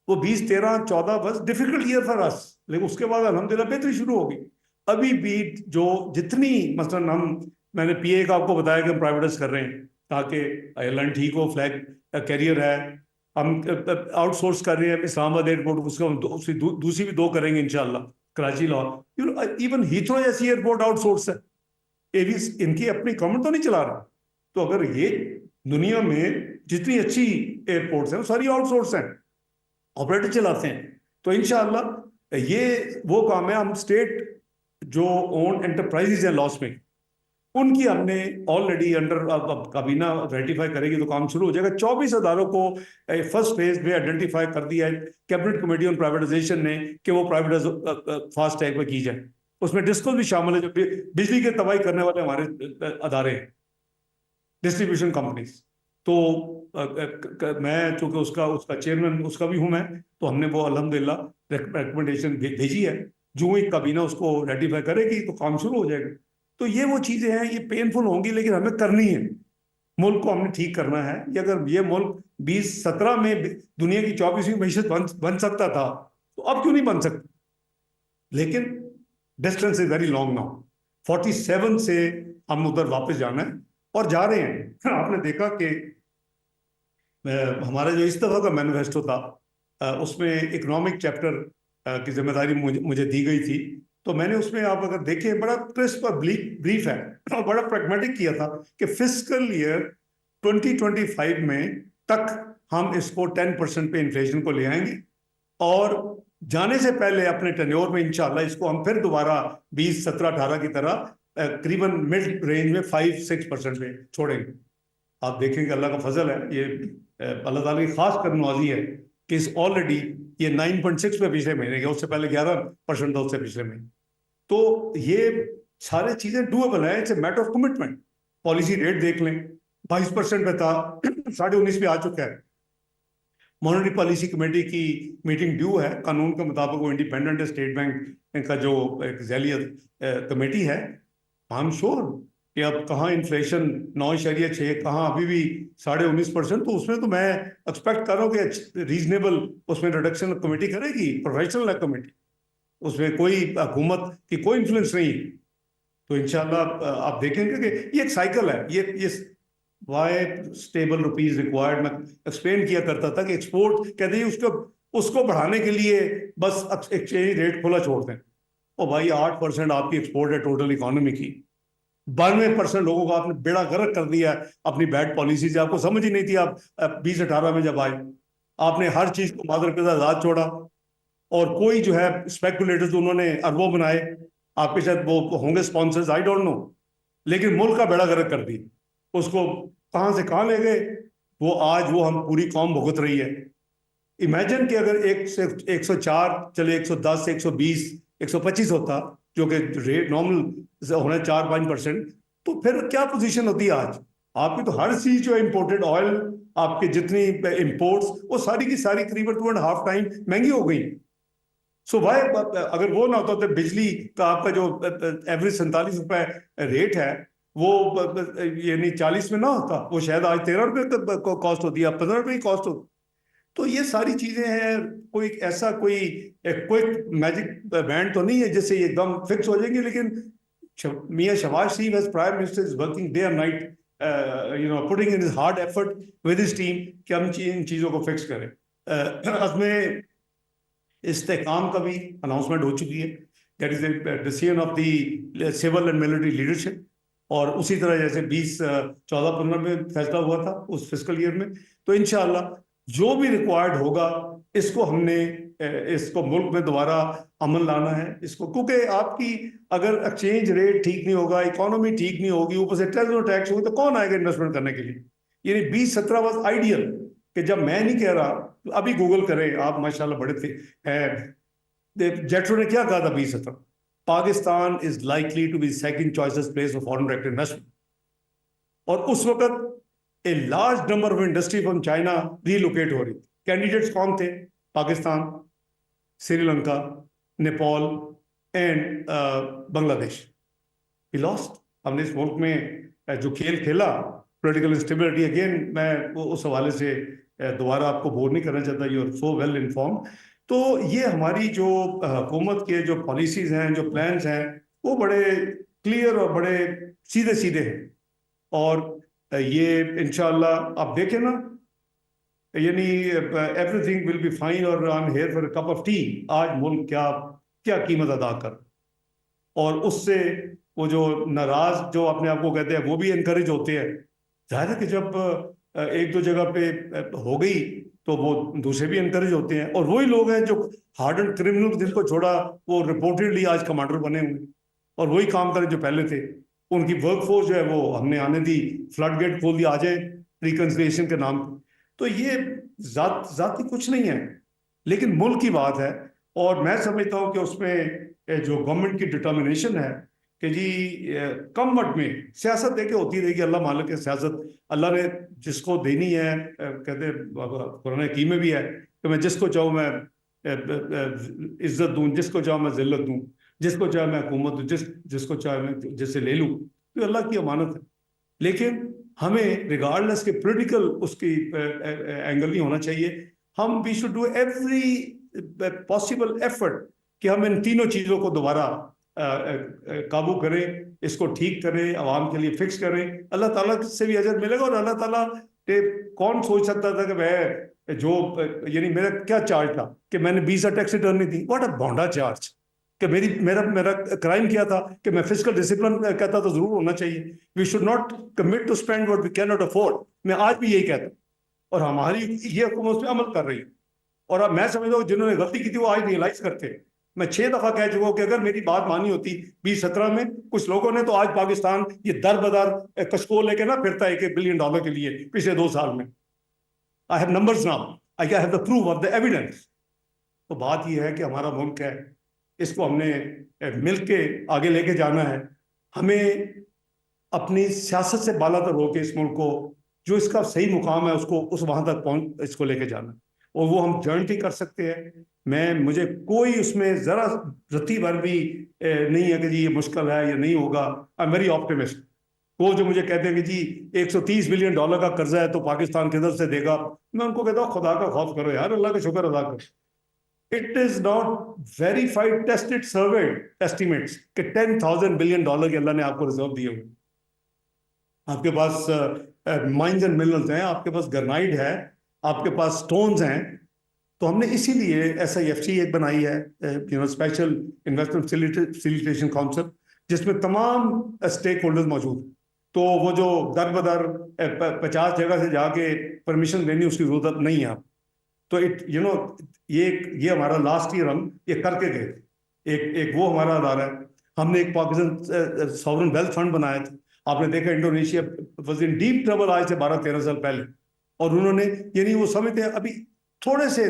वो 20, 13, 14 बस डिफिकल्ट ईयर फॉर अस, लेकिन उसके बाद अल्हम्दुलिल्लाह बेहतरी शुरू होगी। अभी भी जो जितनी मसलन मैंने PA का आपको बताया कि हम प्राइवेटाइज कर रहे हैं ताकि एयरलाइन ठीक हो, फ्लैग कैरियर है, हम आउटसोर्स कर रहे हैं इस्लामाबाद एयरपोर्ट, उसका दूसरी भी 2 करेंगे इंशाल्लाह, कराची, लाहौर, इवन हीथ्रो जैसी एयरपोर्ट आउटसोर्स है। एविस इनकी अपनी गवर्नमेंट तो नहीं चला रहा। तो अगर ये दुनिया में जितनी अच्छी एयरपोर्ट्स हैं वो सारी आउटसोर्स हैं, ऑपरेटर चलाते हैं। तो इंशाअल्लाह ये वो काम है। हम स्टेट जो ओन एंटरप्राइजेज हैं लॉस में, उनकी हमने ऑलरेडी अंडर, अब काबीना रेटिफाई करेगी तो काम शुरू हो जाएगा। 24 अदारों को फर्स्ट फेज में आइडेंटिफाई कर दिया है कैबिनेट कमेटी ऑन प्राइवेटाइजेशन ने कि वो प्राइवेटाइज फास्ट ट्रैक में की जाए। उसमें डिस्को भी शामिल है, जो बिजली के तबाही करने वाले हमारे अदारे हैं, डिस्ट्रीब्यूशन कंपनीज। तो मैं चूंकि उसका चेयरमैन उसका भी हूं मैं, तो हमने वो अल्हम्दुलिल्लाह रिकमेंडेशन भेजी है। जो ही काबीना उसको रेटिफाई करेगी तो काम शुरू हो जाएगा। तो ये वो चीजें हैं, ये पेनफुल होंगी लेकिन हमें करनी है। मुल्क को हमने ठीक करना है। ये अगर ये मुल्क 2017 में दुनिया की 24वीं मीशत बन सकता था तो अब क्यों नहीं बन सकता? लेकिन distance is very long now. 47 से हम उधर वापस जाना है और जा रहे हैं। आपने देखा कि हमारा जो इस दफा का मैनिफेस्टो था, उसमें इकोनॉमिक चैप्टर की जिम्मेदारी मुझे दी गई थी। तो मैंने उसमें, आप अगर देखें, बड़ा क्रिस्प और ब्रीफ है और बड़ा प्रैग्मेटिक किया था कि फिस्कल ईयर 2025 में तक हम इसको 10% पे इन्फ्लेशन को ले आएंगे और जाने से पहले अपने टेन्योर में इंशाल्लाह इसको हम फिर दोबारा 20, 17, 18 की तरह करीबन मिड रेंज में 5-6% पे छोड़ेंगे। आप देखेंगे अल्लाह का फजल है, ये अल्लाह ताला की खास करनवाजी है कि इस ऑलरेडी ये 9.6 पे पिछले महीने गया, उससे पहले 11% था उससे पिछले महीने। तो ये सारी चीजें डूएबल है, it's a matter of commitment. Policy rate देख लें, 22% पे था, 19.5 पे आ चुका है। मॉनेटरी पॉलिसी कमेटी की मीटिंग ड्यू है, कानून के मुताबिक वो इंडिपेंडेंट है, स्टेट बैंक का जो एक जैली कमेटी है। आई एम श्योर कि अब कहाँ इन्फ्लेशन 9.6, कहाँ अभी भी 19.5%, तो उसमें तो मैं एक्सपेक्ट कर रहा हूँ कि रीजनेबल उसमें रिडक्शन कमेटी करेगी, प्रोफेशनल है कमेटी, उसमें कोई हुकूमत की कोई इन्फ्लुएंस नहीं। तो इंशाल्लाह आप देखेंगे कि ये एक साइकिल है। ये वाई स्टेबल रुपीज रिक्वायर्ड, मैं एक्सप्लेन किया करता था कि एक्सपोर्ट कहते हैं उसको बढ़ाने के लिए बस एक्सचेंज रेट खुला छोड़ दें। और भाई 8% आपकी एक्सपोर्ट है टोटल इकोनॉमी की, 92% लोगों को आपने बेड़ा गर्क कर दिया है अपनी बैड पॉलिसी से। आपको समझ ही नहीं थी, आप 2018 में जब आए आपने हर चीज को मादर पिता आजाद छोड़ा, और कोई जो है स्पेकुलेटर्स उन्होंने अरबों बनाए, आपके शायद वो होंगे स्पॉन्सर्स, आई डोंट नो, लेकिन मुल्क का बेड़ा गर्क कर दी, उसको कहां से कहां ले गए। वो आज वो हम पूरी कौम भुगत रही है। इमेजिन कि अगर 104 चले, 110, 120, 125 होता, जो कि रेट नॉर्मल होना 4-5%, तो फिर क्या पोजीशन होती है आज आपकी। तो हर चीज जो है इम्पोर्टेड ऑयल, आपके जितनी इंपोर्ट्स, वो सारी की सारी करीबन 2.5 टाइम महंगी हो गई। सो भाई अगर वो ना होता तो बिजली का आपका जो एवरेज 47 रुपए रेट है, वो यानी 40 में ना होता, वो शायद आज 13 रुपए कॉस्ट होती है, 15 रुपए की कॉस्ट होती। तो ये सारी चीजें हैं, कोई ऐसा कोई क्विक मैजिक बैंड तो नहीं है जिससे ये एकदम फिक्स हो जाएंगे। लेकिन Mian Shahbaz Sharif as prime minister is working day and night, putting in his hard effort with his team कि हम इन चीजों को फिक्स करें। उसमें इस्तेकाम का भी अनाउंसमेंट हो चुकी है, that is decision of the civil and military leadership. और उसी तरह जैसे 2014-15 में फैसला हुआ था उस फिस्कल ईयर में, तो इंशाल्लाह जो भी रिक्वायर्ड होगा इसको हमने इसको मुल्क में दोबारा अमल लाना है इसको, क्योंकि आपकी अगर एक्सचेंज रेट ठीक नहीं होगा, इकोनॉमी ठीक नहीं होगी, ऊपर से टैक्स होगी, तो कौन आएगा इन्वेस्टमेंट करने के लिए। यानी 2017 वाज आइडियल, कि जब मैं नहीं कह रहा, तो अभी गूगल करें आप, माशाल्लाह बड़े थे, जेट्रो ने क्या कहा था 2017, Pakistan is likely to be second choices place for foreign direct investment. और उस वक्त a large number of industry from China relocate हो रही थी। कैंडिडेट्स कौन थे? Pakistan, Sri Lanka, Nepal and Bangladesh. We lost. हमने इस मुल्क में जो खेल खेला, पॉलिटिकल इंस्टेबिलिटी, अगेन मैं उस हवाले से दोबारा आपको बोर नहीं करना चाहता, you are so well inform. तो ये हमारी जो हुकूमत के जो पॉलिसीज हैं, जो प्लान्स हैं, वो बड़े क्लियर और बड़े सीधे सीधे हैं। और ये इंशाल्लाह आप देखें ना, यानी एवरीथिंग विल बी फाइन और I am here for a cup of T. आज मुल्क क्या क्या कीमत अदा कर, और उससे वो जो नाराज जो अपने आप को कहते हैं वो भी इनकरेज होते हैं। जाहिर है कि जब एक दो जगह पे हो गई तो वो दूसरे भी इनकरेज होते हैं, और वही लोग हैं जो हार्डन क्रिमिनल जिनको छोड़ा वो रिपोर्टेडली आज कमांडर बने हुए, और वही काम करें जो पहले थे। उनकी वर्कफोर्स जो है वो हमने आने दी, फ्लड गेट खोल दिया, आ जाए रिकंसिलिएशन के नाम पे। तो ये जाती कुछ नहीं है, लेकिन मुल्क की बात है। और मैं समझता हूँ कि उसमें जो गवर्नमेंट की डिटर्मिनेशन है कि जी कम वक्त में सियासत देके होती रहेगी, अल्लाह मालिक है सियासत, अल्लाह ने जिसको देनी है, कहते कुरान हकीम में भी है कि मैं जिसको चाहूँ मैं इज्जत दूँ, जिसको चाहूँ मैं जिल्लत दूँ, जिसको चाहे मैं हुकूमत दूँ, जिसको चाहे मैं जिससे ले लूँ। तो अल्लाह की अमानत है। लेकिन हमें रिगार्डलेस के पॉलिटिकल उसकी एंगल नहीं होना चाहिए। हम we should do every possible effort कि हम इन तीनों चीज़ों को दोबारा काबू करें। इसको ठीक करें, आवाम के लिए फिक्स करें, अल्लाह ताला से भी अजर मिलेगा। और अल्लाह ताला के कौन सोच सकता था कि वह जो यानी मेरा क्या चार्ज था कि मैंने वीजा टैक्स रिटर्न नहीं दी, व्हाट अ भोंडा चार्ज कि मेरा मेरा क्राइम क्या था कि मैं फिजिकल डिसिप्लिन कहता तो जरूर होना चाहिए। We should not commit to spend what we can not afford. मैं आज भी यही कहता हूँ और हमारी ये हुकूमत उस पर अमल कर रही है। और अब मैं समझता हूँ जिन्होंने गलती की थी वो आज रियलाइज करते हैं। मैं 6 दफा कह चुका हूँ कि अगर मेरी बात मानी होती 2017 में कुछ लोगों ने, तो आज पाकिस्तान ये दर बदर कशको लेके ना फिरता है $1 बिलियन के लिए पिछले 2 साल में। I have numbers now, I have the proof of the evidence. तो बात यह है कि हमारा मुल्क है, इसको हमने मिल के आगे लेके जाना है। हमें अपनी सियासत से बालातर होकर इस मुल्क को जो इसका सही मुकाम है उसको उस वहां तक पहुंच इसको लेके जाना, और वो हम जॉइंटली कर सकते हैं। मुझे कोई उसमें जरा रत्ती भर भी नहीं है कि जी ये मुश्किल है, ये नहीं होगा। I am very optimist. वो जो मुझे कहते हैं कि जी $130 बिलियन का कर्जा है तो पाकिस्तान किधर से देगा, मैं उनको कहता हूँ खुदा का खौफ करो यार, अल्लाह का शुक्र अदा करो। It is not verified, tested, served estimates कि $10,000 बिलियन के अल्लाह ने आपको रिजर्व दिए हुए। आपके पास माइंस एंड मिनरल्स हैं, आपके पास ग्रेनाइट है, आपके पास स्टोन्स हैं। तो हमने इसीलिए SIFC एक बनाई है, स्पेशल इन्वेस्टमेंट फैसिलिटेशन काउंसिल, जिसमें तमाम स्टेक होल्डर्स मौजूद हैं। तो वो जो दर बदर 50 जगह से जाके परमिशन लेनी उसकी जरूरत नहीं है। तो ये हमारा लास्ट ईयर हम ये करके गए थे। एक वो हमारा अदारा है। हमने एक पाकिस्तान सॉवरन वेल्थ फंड बनाया था। आपने देखा Indonesia was in deep trouble आज से 12-13 साल पहले, और उन्होंने यानी वो समझते हैं अभी थोड़े से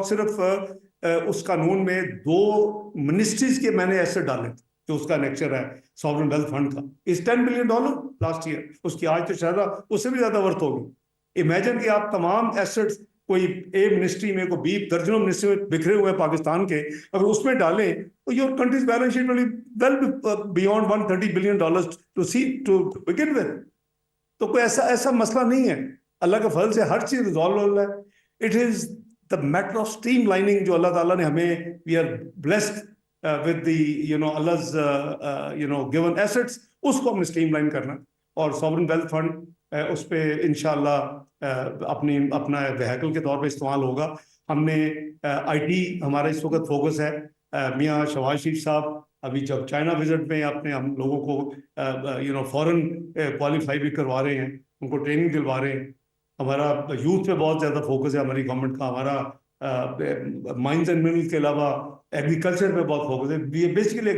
सिर्फ उस कानून में 2 मिनिस्ट्रीज के मैंने एसेट डाले थे, जो उसका नेक्चर है सॉवरन वेल्थ फंड का, इस $10 बिलियन लास्ट ईयर। उसकी आज तो शायद उससे भी ज्यादा वर्थ होगी। इमेजिन कि आप तमाम एसेट्स कोई ए मिनिस्ट्री में, कोई 20 दर्जनों मिनिस्ट्री में बिखरे हुए हैं पाकिस्तान के, अगर उसमें डालें तो your country's balance sheet will well beyond $130 billion to begin with. तो कोई ऐसा ऐसा मसला नहीं है। अल्लाह के फजल से हर चीज रिजॉल्व हो रहा है। It is the matter of streamlining जो अल्लाह ताला ने हमें, we are blessed with the Allah's given assets, उसको हमने स्ट्रीम लाइन करना। और सॉवरन वेल्थ फंड उस पर इंशाल्लाह अपना व्हीकल के तौर पे इस्तेमाल होगा। हमने IT हमारा इस वक्त फोकस है। मियाँ शहबाज शरीफ साहब अभी जब चाइना विजिट में अपने हम लोगों को फॉरेन क्वालिफाई भी करवा रहे हैं, उनको ट्रेनिंग दिलवा रहे हैं। हमारा यूथ पे बहुत ज़्यादा फोकस है हमारी गवर्नमेंट का। हमारा माइंस एंड मिनरल्स के अलावा एग्रीकल्चर पे बहुत फोकस है। ये बेसिकली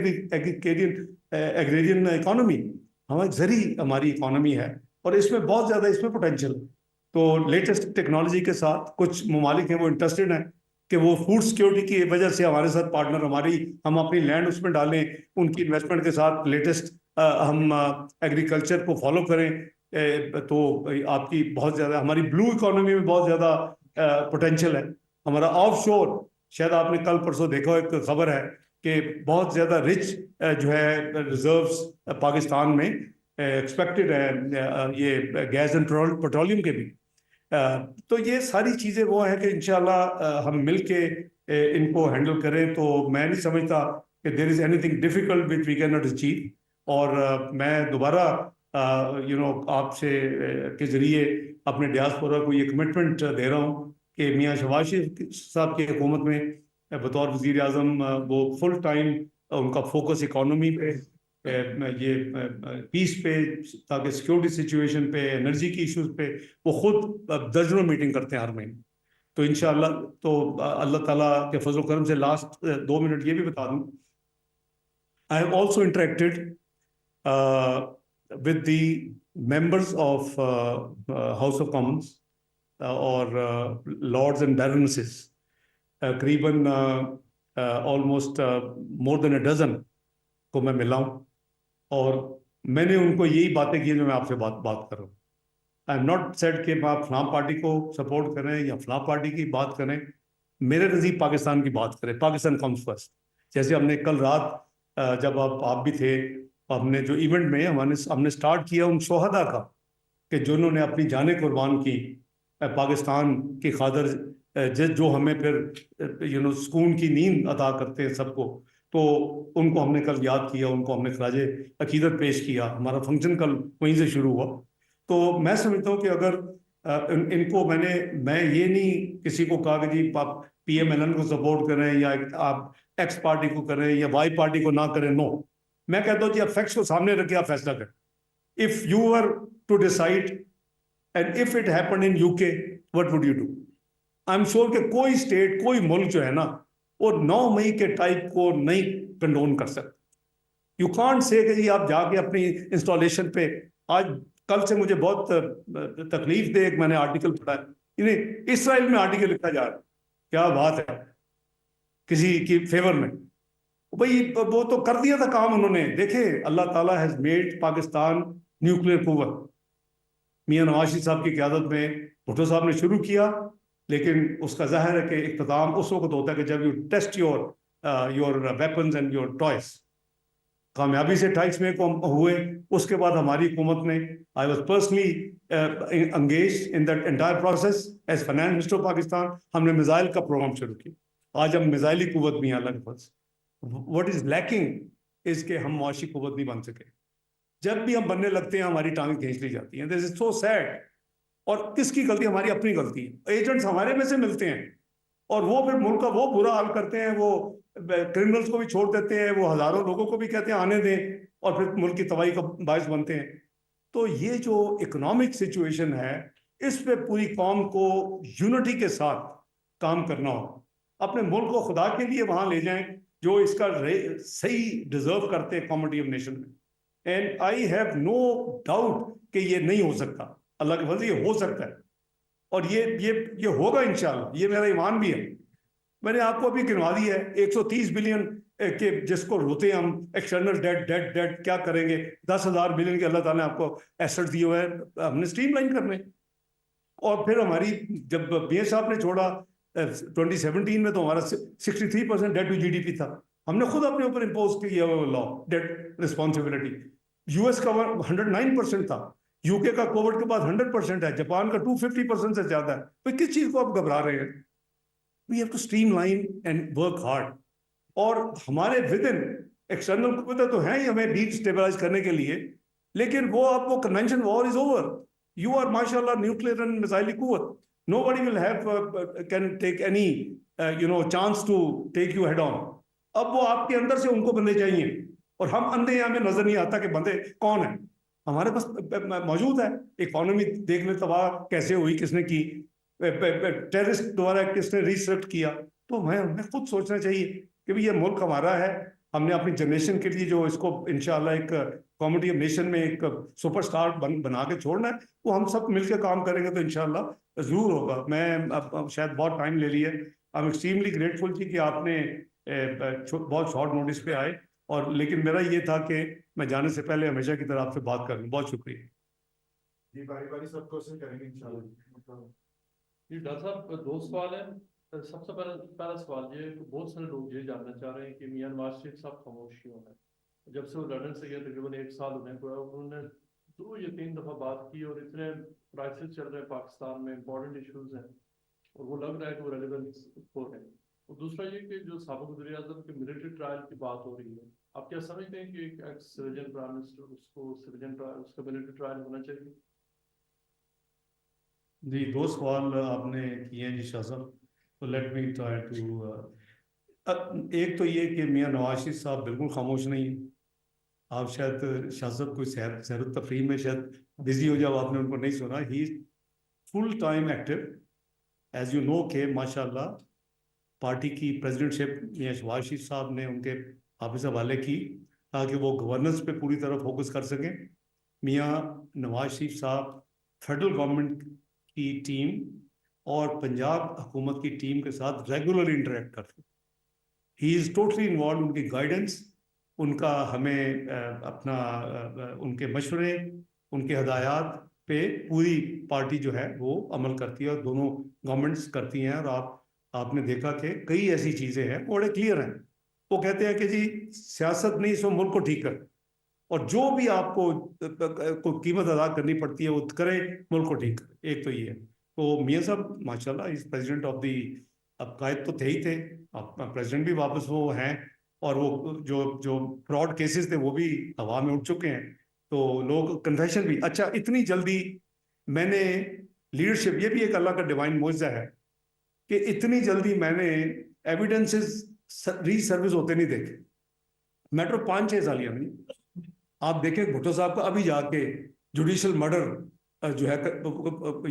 एग्रेरियन इकोनॉमी, हमारी जरी हमारी इकोनॉमी है, और इसमें बहुत ज़्यादा इसमें पोटेंशियल। तो लेटेस्ट टेक्नोलॉजी के साथ कुछ ममालिक हैं वो इंटरेस्टेड हैं कि वो फूड सिक्योरिटी की वजह से हमारे साथ पार्टनर, हम अपनी लैंड उसमें डालें, उनकी इन्वेस्टमेंट के साथ लेटेस्ट हम एग्रीकल्चर को फॉलो करें। तो आपकी बहुत ज़्यादा हमारी ब्लू इकोनॉमी में बहुत ज़्यादा पोटेंशियल है। हमारा ऑफ शोर, शायद आपने कल परसों देखा, एक खबर है कि बहुत ज़्यादा रिच जो है रिजर्व्स पाकिस्तान में एक्सपेक्टेड है, ये गैस एंड पेट्रोलियम के भी। तो ये सारी चीज़ें वो हैं कि इंशाल्लाह हम मिल के इनको हैंडल करें। तो मैं नहीं समझता कि there is anything difficult which we can not achieve. और मैं दोबारा आपसे के ज़रिए अपने डियास्पोरा को ये कमिटमेंट दे रहा हूँ कि मियाँ शहबाज शरीफ साहब की हुकूमत में बतौर वज़ीर आज़म वो फुल टाइम उनका फोकस इकोनॉमी पे, ये पीस पे, ताकि सिक्योरिटी सिचुएशन पे, एनर्जी की इश्यूज पे वो खुद दर्जनों मीटिंग करते हैं हर महीने। तो इंशाअल्लाह तो अल्लाह ताला के फजल करम से लास्ट 2 मिनट ये भी बता दूं, I have also interacted with the members of House of Commons और Lords and Baronesses, करीबन almost more than a dozen को मैं मिला हूँ, और मैंने उनको यही बातें की जो मैं आपसे बात कर रहा हूँ। आई एम नॉट सेड कि आप फलां पार्टी को सपोर्ट करें या फलां पार्टी की बात करें, मेरे नज़दीक पाकिस्तान की बात करें, पाकिस्तान कम्स फर्स्ट। जैसे हमने कल रात जब आप भी थे, हमने जो इवेंट में हमने स्टार्ट किया उन शोहदा का कि जिन्होंने अपनी जानें कुर्बान की पाकिस्तान की खातिर, जो हमें फिर सुकून की नींद अता करते हैं सबको, तो उनको हमने कल याद किया, उनको हमने खराजे अकीदत पेश किया, हमारा फंक्शन कल वहीं से शुरू हुआ। तो मैं समझता हूँ कि अगर इनको मैं ये नहीं किसी को कहा कि जी आप PMLN को सपोर्ट करें या आप X पार्टी को करें या Y पार्टी को ना करें, नो। मैं कहता हूँ जी आप फैक्ट्स को सामने रख के आप फैसला करें। If you were to decide and if it happened in UK, what would you do? I am sure कि कोई स्टेट, कोई मुल्क जो है ना, वो 9 मई के टाइप को नहीं कंडोन कर सकता। यू कांट से कि जी आप जाके अपनी इंस्टॉलेशन पे, आज कल से मुझे बहुत तकलीफ दे, मैंने आर्टिकल पढ़ा है, इन्हें इसराइल में आर्टिकल लिखा जा रहा है, क्या बात है, किसी की फेवर में। भाई वो तो कर दिया था काम उन्होंने। देखे, अल्लाह ताला हैज मेड पाकिस्तान न्यूक्लियर कुव्वत। मियां नवाज शरीफ साहब की क़यादत में भुट्टो साहब ने शुरू किया, लेकिन उसका जाहिर है कि इख्तिताम उस वक्त होता है कि जब you test your weapons and your toys. कामयाबी से 28 मई को हुए। उसके बाद हमारी हुकूमत ने, I was personally engage in that entire process as finance minister of Pakistan. हमने मिसाइल का प्रोग्राम शुरू किया। आज हम मिसाइली कुव्वत भी हैं अल्लाह के फज़ल से। व्हाट इज लैकिंग इज के हम मुआशी कुव्वत नहीं बन सके। जब भी हम बनने लगते हैं हमारी टांगें खींच ली जाती हैं। This is so sad. और किसकी गलती? हमारी अपनी गलती है। एजेंट्स हमारे में से मिलते हैं और वो फिर मुल्क का वो बुरा हाल करते हैं, वो क्रिमिनल्स को भी छोड़ देते हैं, वो हजारों लोगों को भी कहते हैं आने दें, और फिर मुल्क की तबाही का बायस बनते हैं। तो ये जो इकोनॉमिक सिचुएशन है, इस पे पूरी कौम को यूनिटी के साथ काम करना हो। अपने मुल्क को खुदा के लिए वहां ले जाएं जो इसका सही डिजर्व करते हैं कॉमिटी ऑफ नेशन में। And I have no doubt कि ये नहीं हो सकता। अल्लाह के फजल ये हो सकता है, और ये होगा इंशाल्लाह। ये मेरा ईमान भी है। मैंने आपको अभी गिनवा दी है 130 बिलियन के, जिसको रोते हैं हम एक्सटर्नल डेट डेट डेट, क्या करेंगे? 10,000 बिलियन के अल्लाह ताला ने आपको एसेट दिए हुए हैं, हमने स्ट्रीमलाइन करने। और फिर हमारी, जब मियां साहब ने छोड़ा 2017 में, तो हमारा 63% डेट टू GDP था। हमने खुद अपने ऊपर इम्पोज किया हुआ लॉ, डेट रिस्पॉन्सिबिलिटी। US का 109% था, UK का कोविड के बाद 100% है, जापान का 250% से ज्यादा है। तो किस चीज को आप घबरा रहे हैं? We have to streamline and work hard. और हमारे विद इन एक्सटर्नल कुव्वतें तो हैं ही हमें बीच स्टेबलाइज करने के लिए, लेकिन वो convention war is over. You are माशाल्लाह न्यूक्लियर एंड मिसाइली कुव्वत। Nobody will have can take any chance to take you head on. अब वो आपके अंदर से उनको बंदे चाहिए, और हम अंधे हैं, हमें नजर नहीं आता कि बंदे कौन है। हमारे पास मौजूद है। इकोनॉमी देख ले तबाह कैसे हुई, किसने की, टेररिस्ट द्वारा किसने रिस्ट्रक्ट किया। तो हमें खुद सोचना चाहिए कि भाई ये मुल्क हमारा है। हमने अपनी जनरेशन के लिए जो इसको इंशाल्लाह एक कॉमेडी ऑफ नेशन में एक सुपरस्टार बना के छोड़ना है, वो हम सब मिलकर काम करेंगे तो इंशाल्लाह जरूर होगा। मैं अब शायद बहुत टाइम ले लिया, आई एम एक्सट्रीमली ग्रेटफुल जी कि आपने बहुत शॉर्ट नोटिस पे आए। और लेकिन मेरा ये था कि मैं जाने से पहले हमेशा की तरह आपसे बात कर लूँ। बहुत शुक्रिया जी। बारी बारी सब क्वेश्चन करेंगे इंशाल्लाह। जी डॉक्टर साहब, दो सवाल है। सबसे पहला सवाल ये है कि बहुत सारे लोग ये जानना चाह रहे हैं कि मियां नवाज शरीफ साहब खामोश क्यों है। जब से वो लंदन से गए तकरीबन 1 साल होने को है, उन्होंने 2 या 3 दफ़ा बात की, और इतने क्राइसिस चल रहे हैं पाकिस्तान में, इंपॉर्टेंट इशूज़ हैं, और वो लग रहा है कि वो रेलिवेंस हो रहे हैं। और दूसरा ये कि जो साबिक़ वज़ीर आज़म के मिलिट्री ट्रायल की बात हो रही है, आप क्या समझते हैं कि एक एक्स सिविलियन प्राइम मिनिस्टर, उसको सिविलियन ट्रायल, उसका मिलिट्री ट्रायल होना चाहिए? जी। 2 सवाल आपने किए हैं जी शाह साहब, तो लेट मी ट्राई टू। एक तो ये कि मियां नवाज शरीफ साहब बिल्कुल खामोश नहीं है। आप शायद शाह साहब कोई सैर तफरीह में शायद बिजी हो जाओ, आपने उनको नहीं सुना। He full time active, as you know के माशाल्लाह पार्टी की प्रेसिडेंटशिप मियां शहबाज शरीफ साहब ने उनके ऑफिस हवाले की, ताकि वो गवर्नेंस पे पूरी तरह फोकस कर सकें। मियां नवाज शरीफ साहब फेडरल गवर्नमेंट की टीम और पंजाब हुकूमत की टीम के साथ रेगुलरली इंटरेक्ट करते हैं। He is totally involve. उनकी गाइडेंस, उनका हमें उनके मशवरे, उनके हदायत पे पूरी पार्टी जो है वो अमल करती है, और दोनों गवर्नमेंट्स करती हैं। और आपने देखा कि कई ऐसी चीज़ें हैं बड़े क्लियर हैं। वो कहते हैं कि जी सियासत नहीं, सो मुल्क को ठीक कर, और जो भी आपको कोई कीमत अदा करनी पड़ती है वो करे, मुल्क को ठीक करे। एक तो ये है। तो मियां साहब माशाल्लाह इस प्रेसिडेंट ऑफ दी, अब कायद तो थे ही थे, अब प्रेसिडेंट भी वापस वो हैं, और वो जो जो फ्रॉड केसेस थे वो भी हवा में उड़ चुके हैं। तो लोग कन्फेशन भी, अच्छा इतनी जल्दी मैंने लीडरशिप, ये भी एक अल्लाह का डिवाइन मुआवजा है कि इतनी जल्दी मैंने एविडेंसेस री सर्विस होते नहीं देखे। मैटर 5-6 साल यानी आप देखें भुट्टो साहब का अभी जाके जुडिशियल मर्डर जो है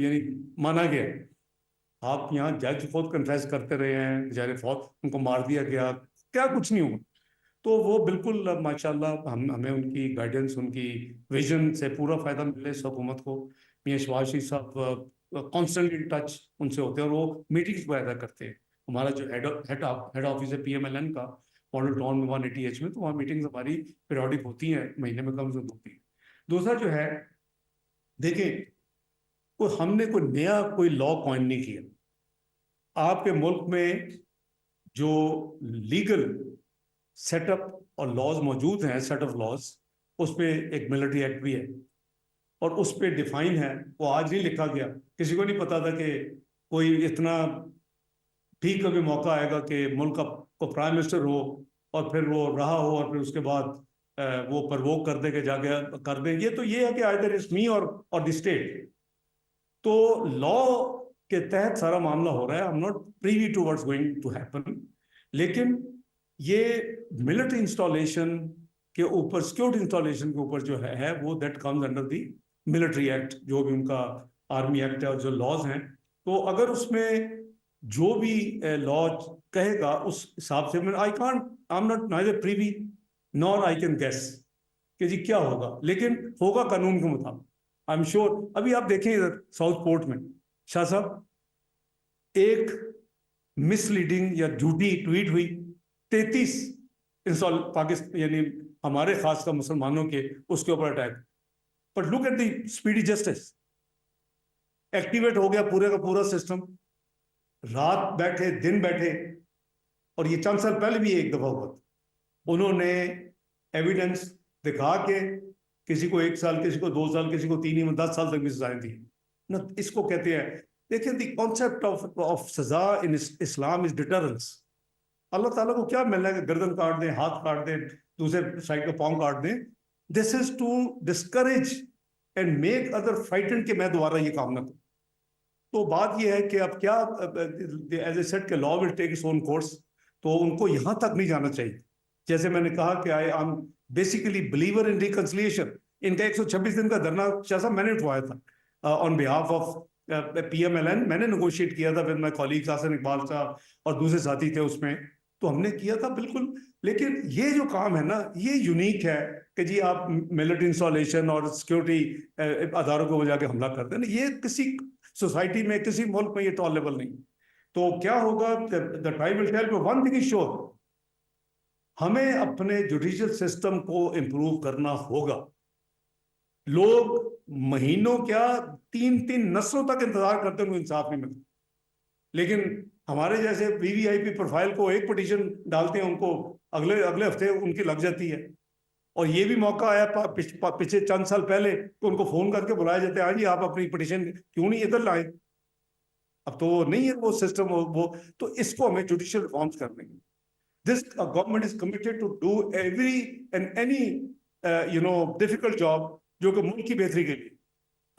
यानी माना गया। आप यहाँ जज खुद कन्फेस करते रहे हैं, बेचारे फौत उनको मार दिया गया, क्या कुछ नहीं हुआ। तो वो बिल्कुल माशाल्लाह हमें उनकी गाइडेंस, उनकी विजन से पूरा फायदा मिले इस हुकूमत को। मियां शहबाज शरीफ साहब कॉन्स्टेंटली टच उनसे होते हैं और वो मीटिंग्स पैदा करते हैं। हमारा जो हेड ऑफिस है PMLN का मॉडल टाउन में 180H में, तो वहाँ मीटिंग्स हमारी पीरियोडिक होती हैं, महीने में कम से कम होती है। दूसरा जो है, देखें कोई हमने कोई नया कोई लॉ कॉइन नहीं किया। आपके मुल्क में जो लीगल सेटअप और लॉज मौजूद हैं, सेट ऑफ लॉज, उस पर एक मिलिट्री एक्ट भी है और उस पर डिफाइन है। वो आज नहीं लिखा गया, किसी को नहीं पता था कि कोई इतना भी कभी मौका आएगा कि मुल्क का को प्राइम मिनिस्टर हो और फिर वो रहा हो और फिर उसके बाद वो प्रवोक कर दे के जाके कर दे। ये है कि आइदर इट्स मी और द स्टेट। तो लॉ के तहत सारा मामला हो रहा है। I am not privy to what's going to happen, लेकिन ये मिलिट्री इंस्टॉलेशन के ऊपर, सिक्योरिटी इंस्टॉलेशन के ऊपर जो है वो that comes under the military act, जो भी उनका आर्मी एक्ट है और जो लॉज हैं। तो अगर उसमें जो भी लॉ कहेगा उस हिसाब से, I am not neither privy nor I can guess कि जी क्या होगा, लेकिन होगा कानून के मुताबिक। I am sure. अभी आप देखें इधर साउथ पोर्ट में शाह साहब, एक मिसलीडिंग या झूठी ट्वीट हुई, 33 इंस्टॉल पाकिस्तान यानी हमारे खासकर मुसलमानों के उसके ऊपर attack. But look at the speedy justice, activate हो गया पूरे का पूरा सिस्टम, रात बैठे दिन बैठे। और ये चंद साल पहले भी एक दफा हुआ था, उन्होंने एविडेंस दिखा के किसी को 1 साल, किसी को 2 साल, किसी को 3 10 साल तक भी सजाएं दी ना। इसको कहते हैं, देखिए द कॉन्सेप्ट ऑफ सजा इन इस्लाम इज डिटरेंस। अल्लाह ताला को क्या मिलना है कि गर्दन काट दें, हाथ काट दें, दूसरे साइड का पाँव काट दें। This is to discourage and make other frightened कि मैं दोबारा ये काम ना करूं। तो बात ये है कि अब क्या, एज ए सेट के law will take its own course, तो उनको यहां तक नहीं जाना चाहिए। जैसे मैंने कहा कि I am basically believer in reconciliation. इनका 126 दिन का धरना शाह साहब मैंने उठवाया था ऑन बिहाफ ऑफ PMLN। मैंने नेगोशिएट किया था with my colleague Hasan Iqbal साहब और दूसरे साथी थे उसमें, तो हमने किया था बिल्कुल। लेकिन ये जो काम है ना, ये यूनिक है कि जी आप मिलिट्री इंस्टॉलेशन और सिक्योरिटी अदारों को जाके हमला करते हैं, ये किसी सोसाइटी में, किसी मुल्क में ये टॉलरेबल नहीं। तो क्या होगा, the time will tell, but one thing is sure, हमें अपने जुडिशियल सिस्टम को इंप्रूव करना होगा। लोग महीनों क्या 3-3 नस्लों तक इंतजार करते हैं, उनको इंसाफ नहीं मिलता। लेकिन हमारे जैसे VVIP प्रोफाइल को एक पिटीशन डालते हैं, उनको अगले हफ्ते उनकी लग जाती है। और ये भी मौका आया पिछले चंद साल पहले तो उनको फोन करके बुलाया जाता है, हाँ जी आप अपनी पिटीशन क्यों नहीं इधर लाए। अब तो नहीं है वो सिस्टम, वो तो इसको हमें जुडिशियल रिफॉर्म्स करने हैं। This government is committed to do every and any difficult job जो कि मुल्क की बेहतरी के लिए।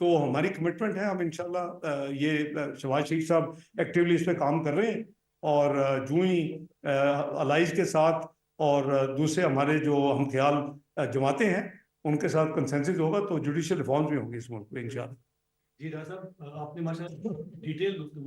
तो हमारी कमिटमेंट है, हम इंशाल्लाह ये शहबाज शरीफ साहब एक्टिवली इस पर काम कर रहे हैं। और जो ही अलाइज के साथ और दूसरे हमारे जो हम ख्याल जमाते हैं उनके साथ कंसेंसस होगा तो जुडिशियल रिफॉर्म्स भी होंगे इस मुल्क में इंशाल्लाह। जी डॉक्टर साहब, आपने माशाल्लाह डिटेल